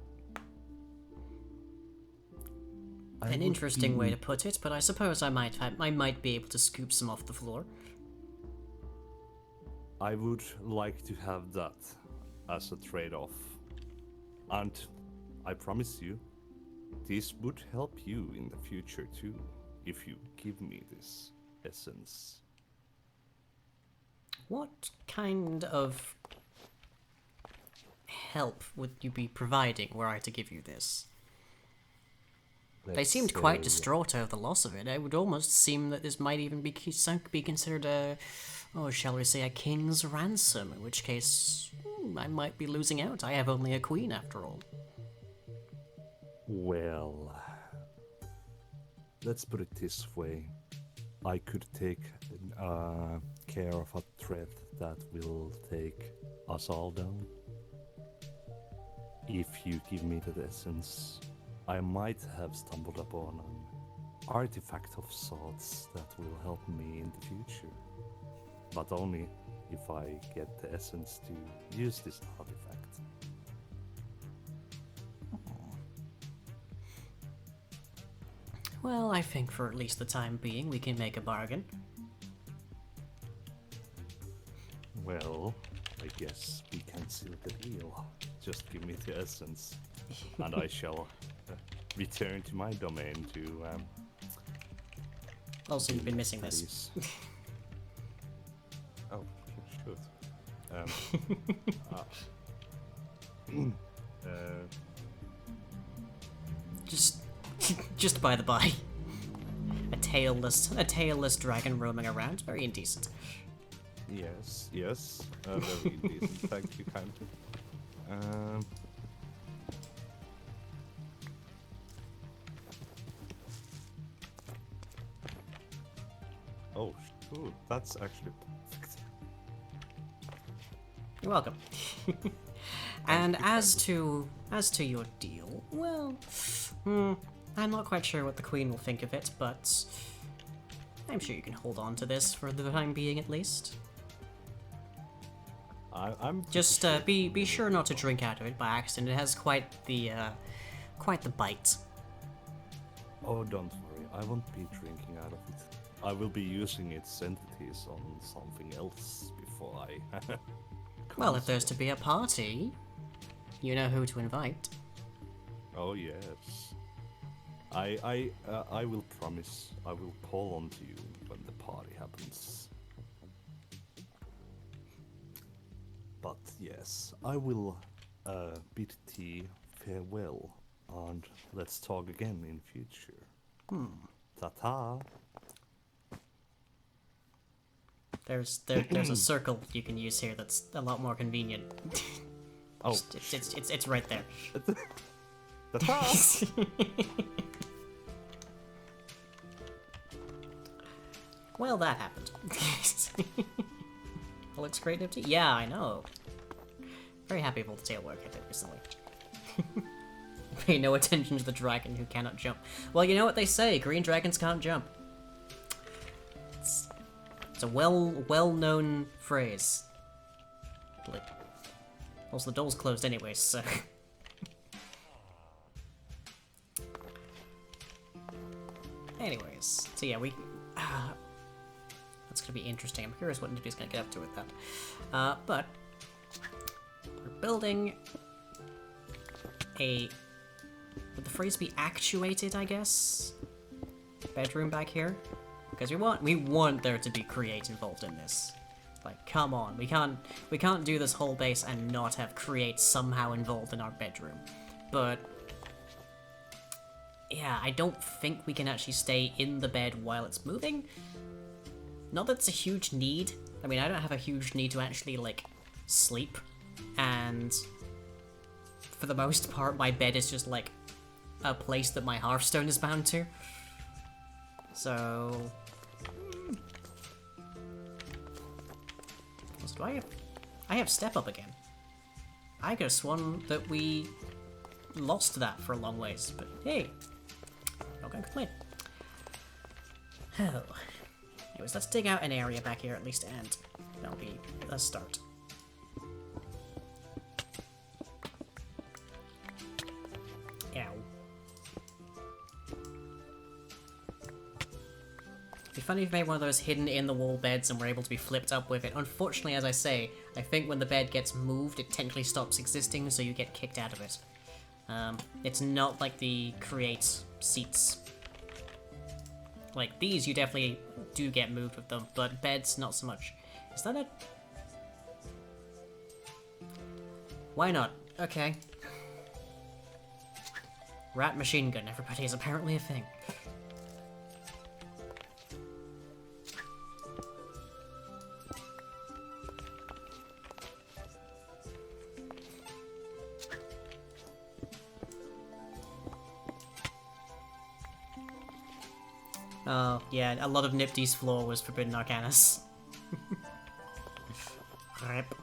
An interesting way to put it, but I suppose I might be able to scoop some off the floor. I would like to have that as a trade-off. And I promise you, this would help you in the future too, if you give me this essence. What kind of help would you be providing were I to give you this? They seemed quite distraught over the loss of it. It would almost seem that this might even be considered a, shall we say, a king's ransom, in which case I might be losing out. I have only a queen after all. Well, let's put it this way. I could take care of a threat that will take us all down. If you give me the essence, I might have stumbled upon an artifact of sorts that will help me in the future. But only if I get the essence to use this artifact. Well, I think for at least the time being we can make a bargain. Well, I guess we can seal the deal. Just give me the essence, and I shall return to my domain to. Also, you've been missing this. Oh, shoot. Just by the by. A tailless dragon roaming around. Very indecent. Yes, very decent. Thank you kindly. Oh, shoot, that's actually perfect. You're welcome. And as to your deal, well, I'm not quite sure what the Queen will think of it, but I'm sure you can hold on to this for the time being, at least. I'm just be sure not to drink out of it by accident. It has quite the bite. Oh, don't worry. I won't be drinking out of it. I will be using its entities on something else before I. Well, if there's to be a party, you know who to invite. Oh yes. I will promise I will call on to you when the party happens. But yes, I will bid thee farewell, and let's talk again in future. Ta-ta. There's a circle you can use here that's a lot more convenient. Oh, it's right there. Ta-ta. Well, that happened. It looks great, Nifty. Yeah, I know. Very happy with all the tail work I did recently. Pay no attention to the dragon who cannot jump. Well, you know what they say, green dragons can't jump. It's a well-known phrase. Like, also, the door's closed anyway, so... Anyways, so yeah, that's gonna be interesting. I'm curious what Nifty's gonna get up to with that. But we're building a... Would the phrase be actuated, I guess? Bedroom back here? Because we want there to be create involved in this. Like, come on, we can't do this whole base and not have create somehow involved in our bedroom. But yeah, I don't think we can actually stay in the bed while it's moving. Not that it's a huge need. I mean, I don't have a huge need to actually, like, sleep. And for the most part, my bed is just, like, a place that my Hearthstone is bound to. So... do I have step up again. I could have sworn that we lost that for a long ways, but hey, not gonna complain. Oh. Anyways, let's dig out an area back here at least, and that'll be a start. Ow. It'd be funny if we made one of those hidden in the wall beds and we're able to be flipped up with it. Unfortunately, as I say, I think when the bed gets moved, it technically stops existing, so you get kicked out of it. It's not like the create seats. Like, these you definitely do get moved with them, but beds, not so much. Is that a... Why not? Okay. Rat machine gun, everybody, is apparently a thing. Oh, yeah, a lot of Nifty's floor was Forbidden Arcanus. Rip.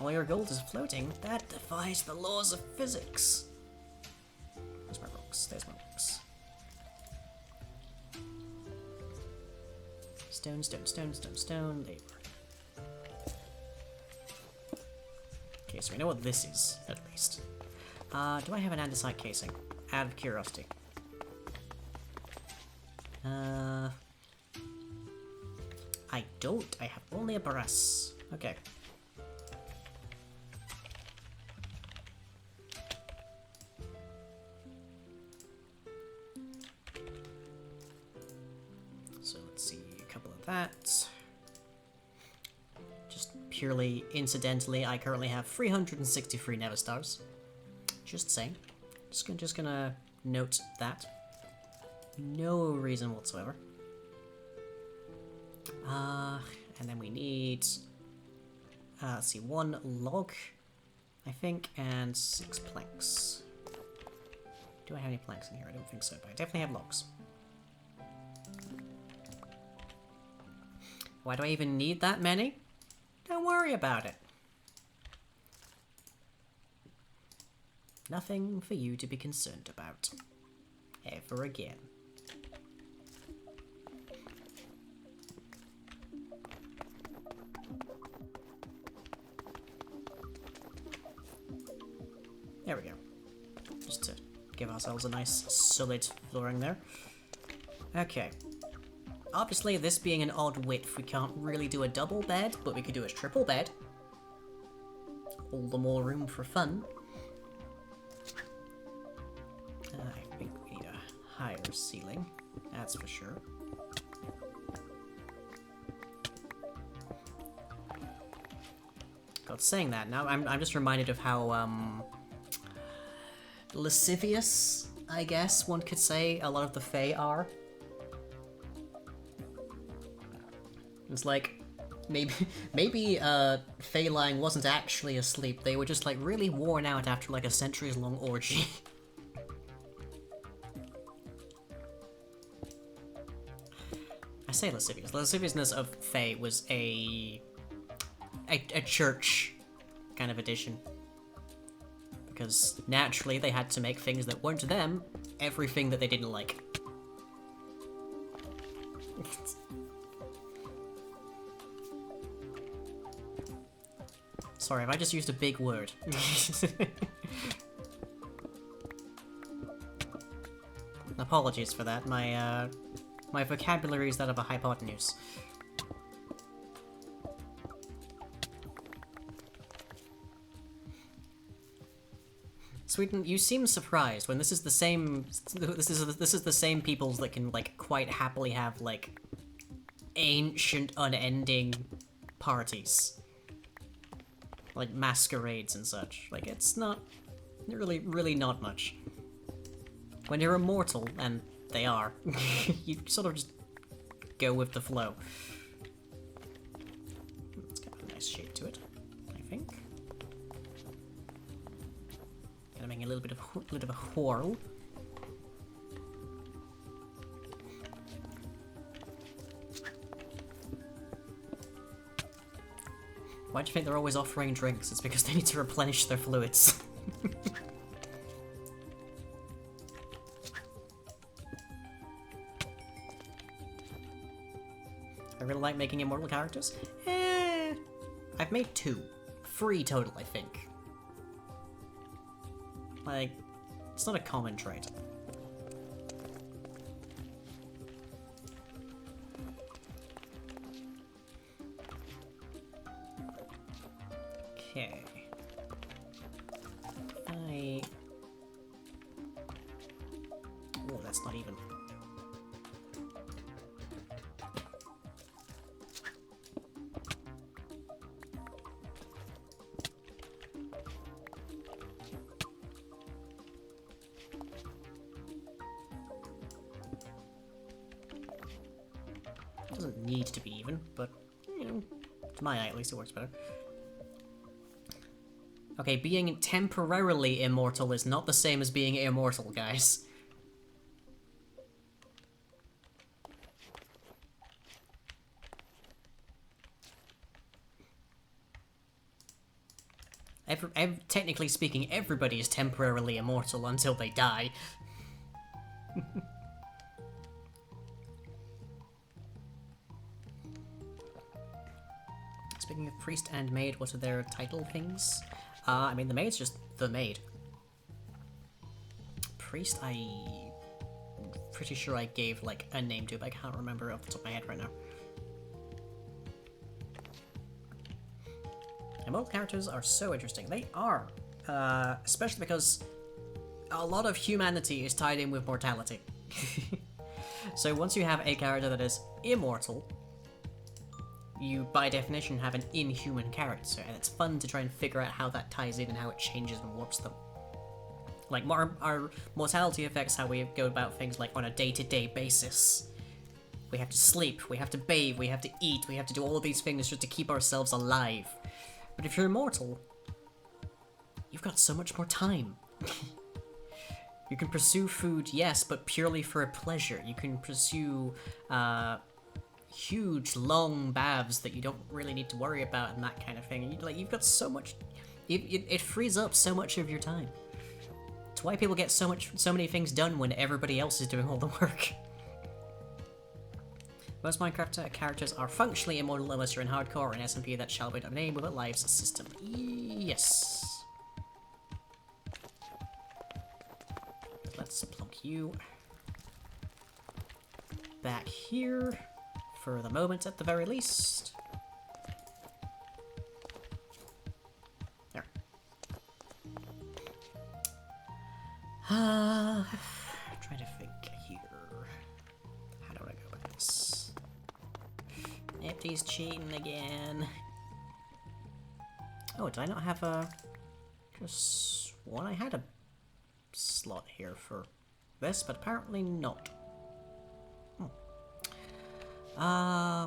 All your gold is floating. That defies the laws of physics. There's my rocks. There's my rocks. Stone, stone, stone, stone, stone. They were. Okay, so we know what this is, at least. Do I have an andesite casing? Out of curiosity. I don't. I have only a brass. Okay. So let's see, a couple of that. Just purely incidentally, I currently have 363 Nether Stars. Just saying. Just gonna note that. No reason whatsoever. And then we need, let's see, 1 log, I think, and 6 planks. Do I have any planks in here? I don't think so, but I definitely have logs. Why do I even need that many? Don't worry about it. Nothing for you to be concerned about. Ever again. There we go. Just to give ourselves a nice solid flooring there. Okay. Obviously, this being an odd width, we can't really do a double bed, but we could do a triple bed. All the more room for fun. I think we need a higher ceiling, that's for sure. God, saying that now, I'm just reminded of how lascivious, I guess one could say, a lot of the Fae are. It's like, maybe Faeline wasn't actually asleep, they were just like really worn out after like a centuries-long orgy. I say lascivious. The lasciviousness of Fae was a church kind of edition. Because naturally they had to make things that weren't them everything that they didn't like. Sorry, have I just used a big word? Apologies for that. My my vocabulary is that of a hypotenuse. Sweden, you seem surprised when this is the same. This is the same peoples that can like quite happily have like ancient, unending parties, like masquerades and such. Like it's not really not much. When you're immortal, and they are, you sort of just go with the flow. Let's get a nice shape to it, I think. Gonna make a little bit of a whorl. Why do you think they're always offering drinks? It's because they need to replenish their fluids. I really like making immortal characters. I've made 2. 3 total, I think. Like, it's not a common trait. Okay. Oh, that's not even. Doesn't need to be even, but, you know, to my eye at least it works better. Okay, being temporarily immortal is not the same as being immortal, guys. Technically speaking, everybody is temporarily immortal until they die. Speaking of priest and maid, what are their title things? I mean, the maid's just the maid. Priest, I'm pretty sure I gave, like, a name to, but I can't remember off the top of my head right now. Immortal characters are so interesting. They are. Especially because a lot of humanity is tied in with mortality. So once you have a character that is immortal, you, by definition, have an inhuman character, and it's fun to try and figure out how that ties in and how it changes and warps them. Like, our mortality affects how we go about things, like, on a day-to-day basis. We have to sleep, we have to bathe, we have to eat, we have to do all of these things just to keep ourselves alive. But if you're immortal, you've got so much more time. You can pursue food, yes, but purely for a pleasure. You can pursue, huge, long baths that you don't really need to worry about and that kind of thing. And you've got so much. It frees up so much of your time. It's why people get so many things done when everybody else is doing all the work. Most Minecraft characters are functionally immortal unless you're in hardcore or an SMP that shall be named with a lives system. Yes. Let's plonk you back here. For the moment, at the very least. There. Trying to think here. How do I go about this? Nifty's cheating again. Oh, did I not have a... Just one? I had a slot here for this, but apparently not.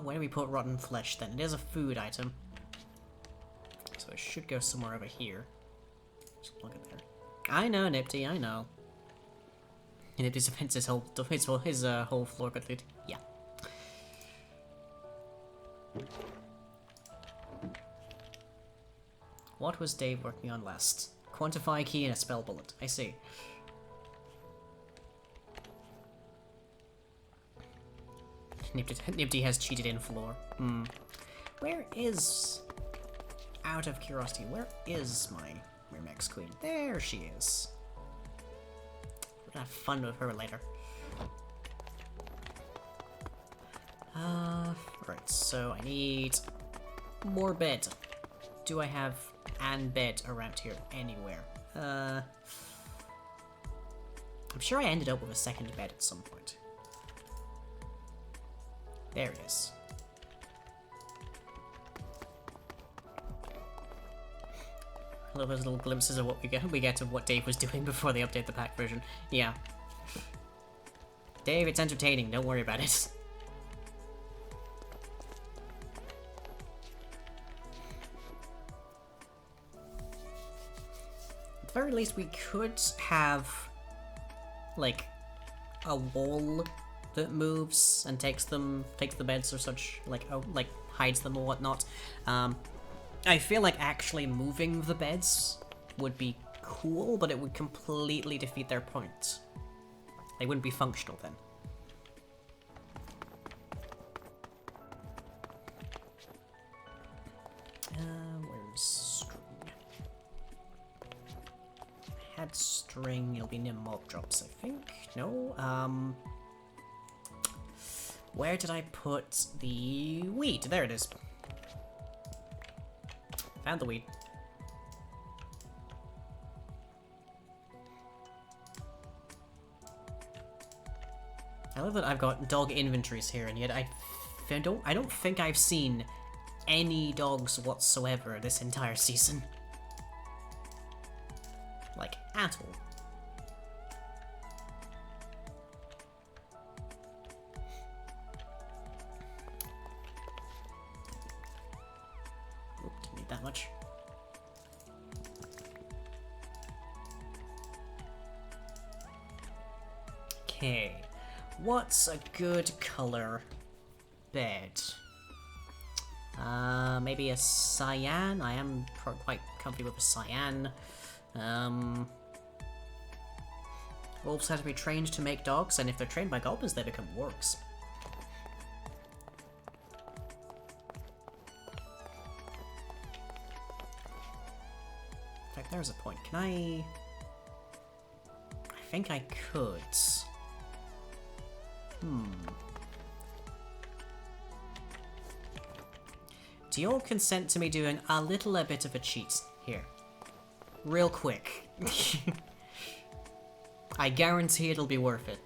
Where do we put rotten flesh then? It is a food item. So it should go somewhere over here. Just look at there. I know, Nifty, I know. And Nifty's defense his whole floor got looted. Yeah. What was Dave working on last? Quantify key and a spell bullet. I see. Nibdy has cheated in floor. Where is... Out of curiosity, where is my Myrmex queen? There she is. We're gonna have fun with her later. Right, so I need more bed. Do I have an bed around here anywhere? I'm sure I ended up with a second bed at some point. There it is. I love those little glimpses of what we get of what Dave was doing before they update the pack version. Yeah. Dave, it's entertaining, don't worry about it. At the very least, we could have, like, a wall that moves and takes the beds or such, like, oh, like, hides them or whatnot. I feel like actually moving the beds would be cool, but it would completely defeat their point. They wouldn't be functional then. Where's string? I had string, it'll be near mob drops, I think. No, where did I put the weed? There it is. Found the weed. I love that I've got dog inventories here, and yet I don't think I've seen any dogs whatsoever this entire season. Like, at all. Oop, didn't need that much. Okay. What's a good color bed? Maybe a cyan? I am quite comfortable with a cyan. Wolves have to be trained to make dogs, and if they're trained by goblins, they become wargs. In fact, there's a point. Can I think I could. Do you all consent to me doing a bit of a cheat here? Real quick. I guarantee it'll be worth it.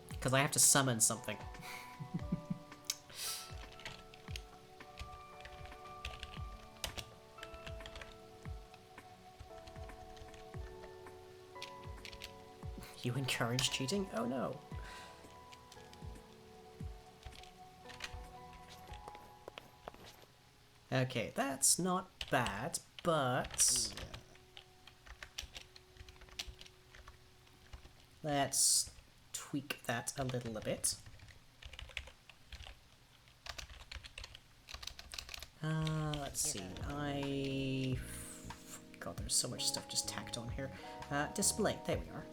Because I have to summon something. You encourage cheating? Oh no. Okay, that's not bad, but let's tweak that a little bit. Let's see. God, there's so much stuff just tacked on here. Display. There we are.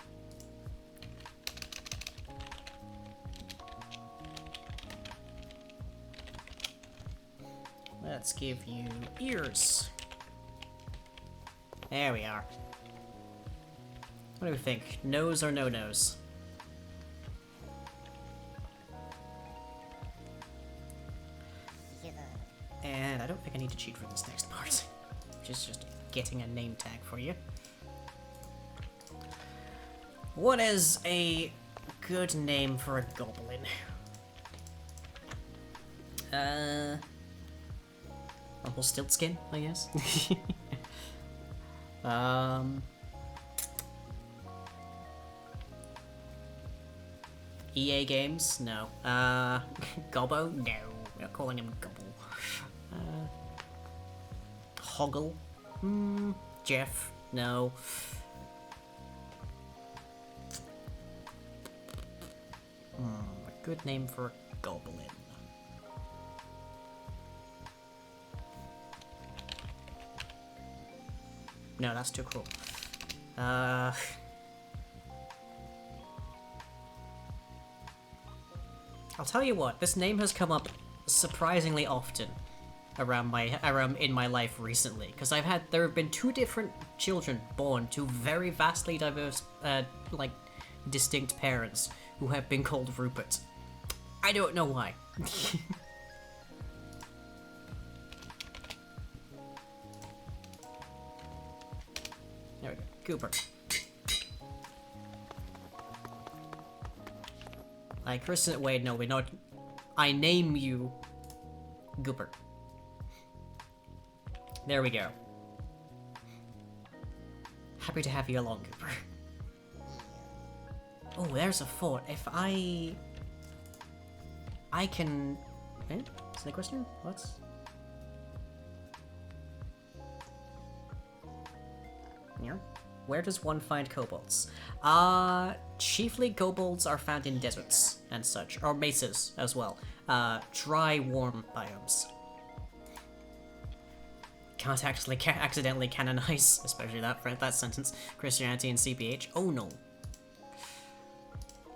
Let's give you ears. There we are. What do we think? Nose or no nose? And I don't think I need to cheat for this next part, which is just getting a name tag for you. What is a good name for a goblin? Rumpelstiltskin, I guess. EA Games? No. Gobbo? No. We're not calling him Gobble. Hoggle? Jeff? No. good name for a goblin? No, that's too cool. I'll tell you what, this name has come up surprisingly often in my life recently, because there have been two different children born to very vastly diverse, like, distinct parents who have been called Rupert. I don't know why. There we go. Cooper. I christen it. Wait, no, we're not. I name you Gooper. There we go. Happy to have you along, Gooper. Oh, there's a fort. If I can... Eh? Is that a question? What? Yeah. Where does one find kobolds? Chiefly kobolds are found in deserts and such, or mesas as well. Dry, warm biomes. Can't actually accidentally canonize, especially that sentence, Christianity and CPH. Oh no.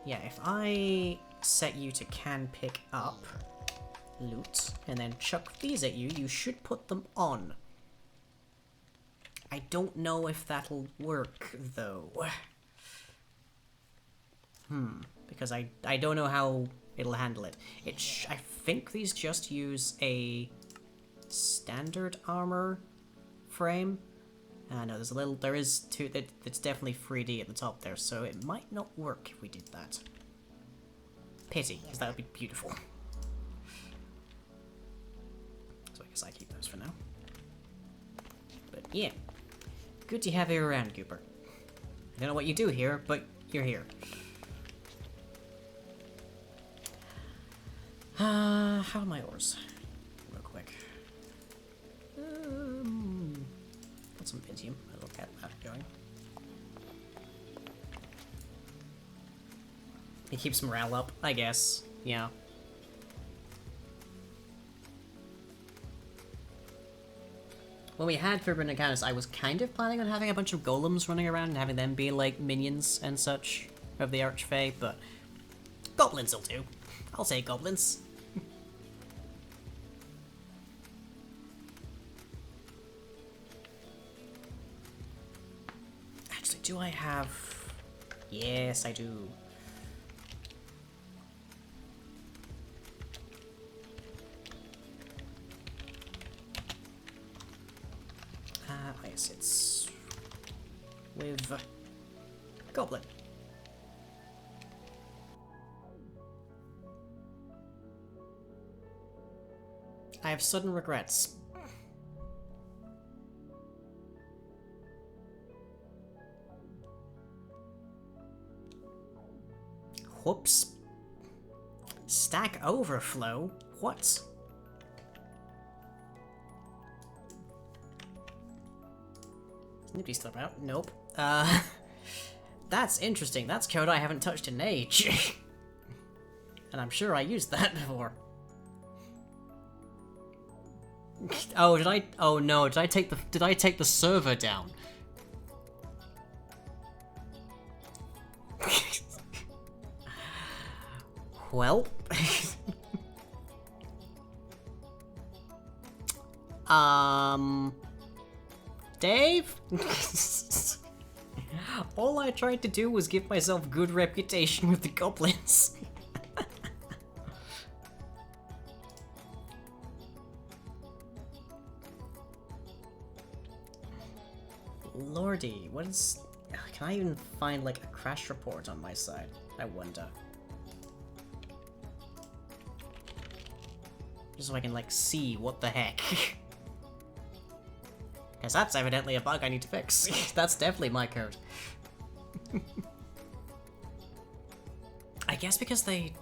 Yeah, if I set you to can pick up loot and then chuck these at you, you should put them on. I don't know if that'll work though. Because I don't know how it'll handle it. I think these just use a standard armor frame. No, there is two. It's definitely 3D at the top there, so it might not work if we did that. Pity, because that would be beautiful. So I guess I keep those for now. But yeah, good to have you around, Gooper. I don't know what you do here, but you're here. How are my ores? Real quick. Got some Pentium. I'll look at that going. It keeps morale up, I guess. Yeah. When we had Forbidden Encounters, I was kind of planning on having a bunch of golems running around and having them be like minions and such of the Archfey, but goblins will do. I'll say goblins. Actually, do I have... Yes, I do. I guess it's... with... Goblin. I have sudden regrets. Whoops. Stack overflow? What? Is nobody still about? Nope. That's interesting. That's code I haven't touched in age. And I'm sure I used that before. Oh, did I? Oh no, did I take the server down? Well. Dave? All I tried to do was give myself good reputation with the goblins. Lordy, what is... Can I even find, like, a crash report on my side? I wonder. Just so I can, like, see what the heck. Because that's evidently a bug I need to fix. That's definitely my code. I guess because they've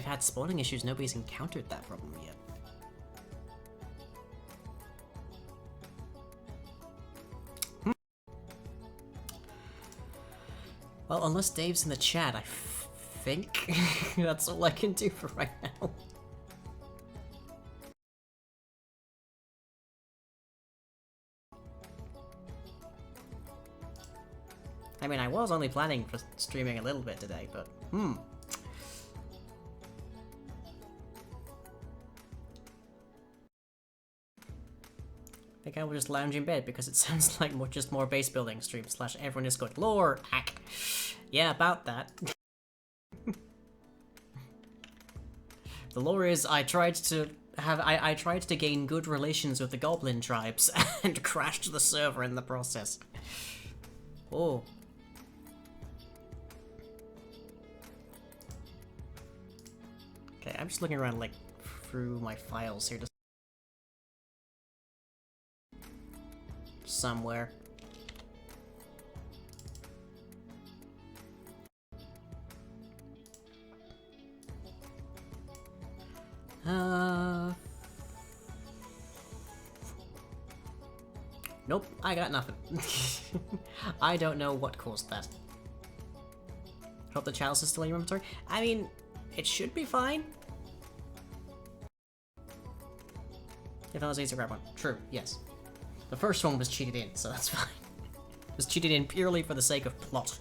had spawning issues, nobody's encountered that problem yet. Well, unless Dave's in the chat, I think. That's all I can do for right now. I mean, I was only planning for streaming a little bit today, but I think I will just lounge in bed because it sounds like just more base building stream / everyone is going lore hack. Yeah, about that. The lore is I tried to gain good relations with the goblin tribes and crashed the server in the process. Oh. Okay, I'm just looking around like through my files here to somewhere. Nope, I got nothing. I don't know what caused that. Hope the chalice is still in your inventory. I mean, it should be fine. If I was easy to grab one. True, yes. The first one was cheated in, so that's fine. It was cheated in purely for the sake of plot.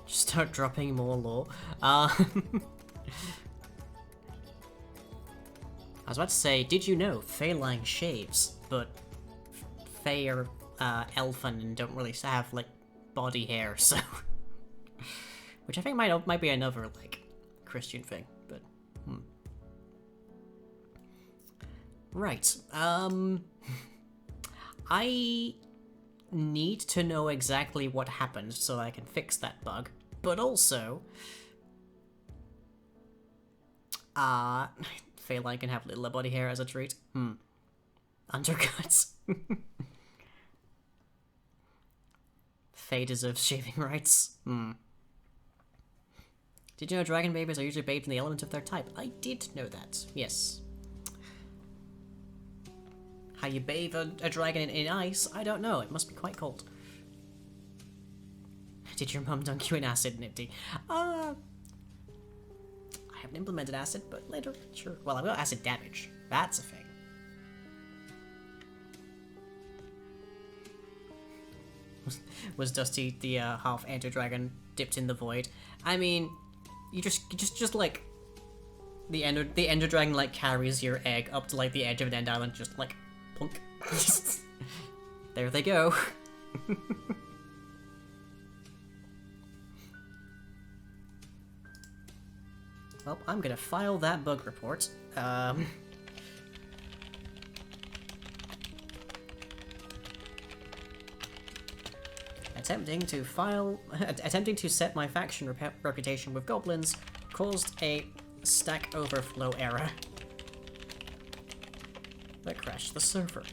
Just start dropping more lore. I was about to say, did you know Feline shaves, but Fae are elfin and don't really have like body hair, so which I think might be another like Christian thing, but right. I need to know exactly what happened so I can fix that bug, but also Feline can have littler body hair as a treat. Undercuts. Fae deserves shaving rights. Did you know dragon babies are usually bathed in the element of their type? I did know that, yes. How you bathe a dragon in ice? I don't know, it must be quite cold. Did your mum dunk you in acid, Nifty? I haven't implemented acid, but later, sure. Well, I've got acid damage. That's a thing. Was Dusty the half enter dragon dipped in the void? I mean, you just like the ender dragon like carries your egg up to like the edge of an end island, just like plunk. There they go. Well, I'm gonna file that bug report. Attempting to set my faction reputation with goblins caused a stack overflow error that crashed the server.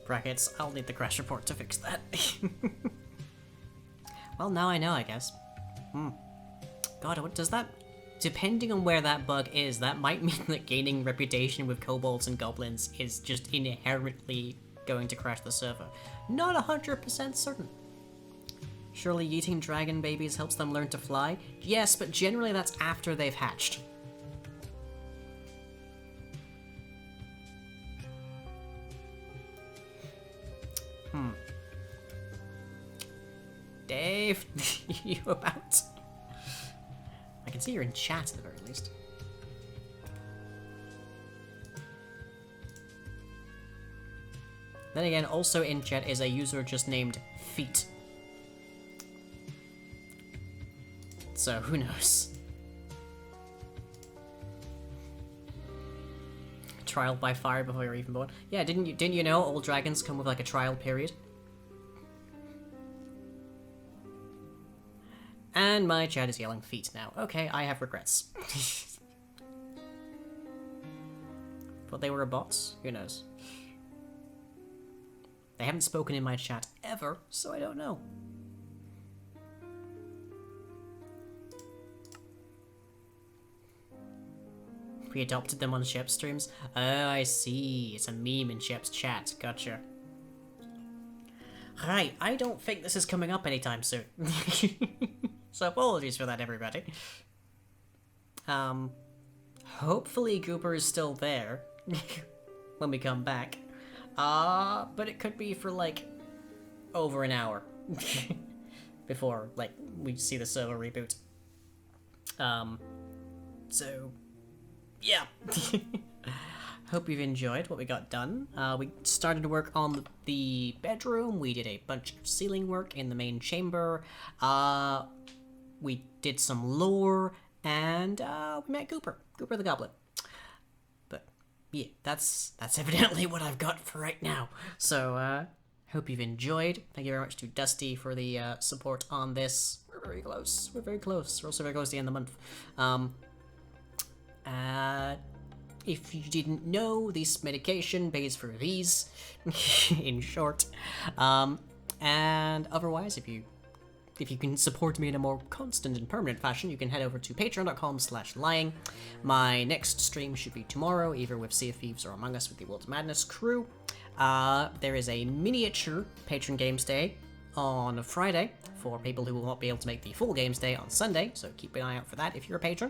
Brackets, I'll need the crash report to fix that. Well, now I know, I guess. God, what does that... Depending on where that bug is, that might mean that gaining reputation with kobolds and goblins is just inherently going to crash the server. Not 100% certain. Surely eating dragon babies helps them learn to fly? Yes, but generally that's after they've hatched. Dave, you about? I can see you're in chat at the very least. Then again, also in chat is a user just named Feet. So who knows? Trial by fire before you're even born. Yeah, didn't you know all dragons come with like a trial period? And my chat is yelling feet now. Okay, I have regrets. Thought they were bots? Who knows? They haven't spoken in my chat ever, so I don't know. We adopted them on Shep's streams. Oh, I see. It's a meme in Shep's chat. Gotcha. Right, I don't think this is coming up anytime soon. So apologies for that, everybody. Hopefully Gooper is still there when we come back. But it could be for, like, over an hour before, like, we see the server reboot. So, yeah. Hope you've enjoyed what we got done. We started to work on the bedroom. We did a bunch of ceiling work in the main chamber. We did some lore, and we met Gooper the Goblin. But yeah, that's evidently what I've got for right now. So hope you've enjoyed. Thank you very much to Dusty for the support on this. We're very close. We're very close. We're also very close to the end of the month. If you didn't know, this medication pays for these, in short. And otherwise, if you can support me in a more constant and permanent fashion, you can head over to patreon.com/lying. My next stream should be tomorrow, either with Sea of Thieves or Among Us with the World of Madness crew. There is a miniature Patron Games Day on Friday for people who will not be able to make the full Games Day on Sunday, so keep an eye out for that if you're a patron.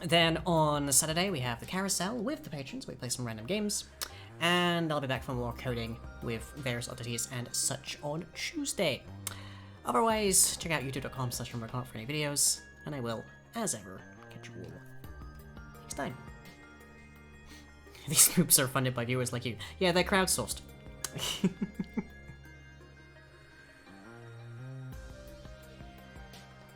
Then on Saturday we have the carousel with the patrons. We play some random games, and I'll be back for more coding with various oddities and such on Tuesday. Otherwise, check out youtube.com/RemoteConnect for any videos, and I will, as ever, catch you all next time. These poops are funded by viewers like you. Yeah, they're crowdsourced.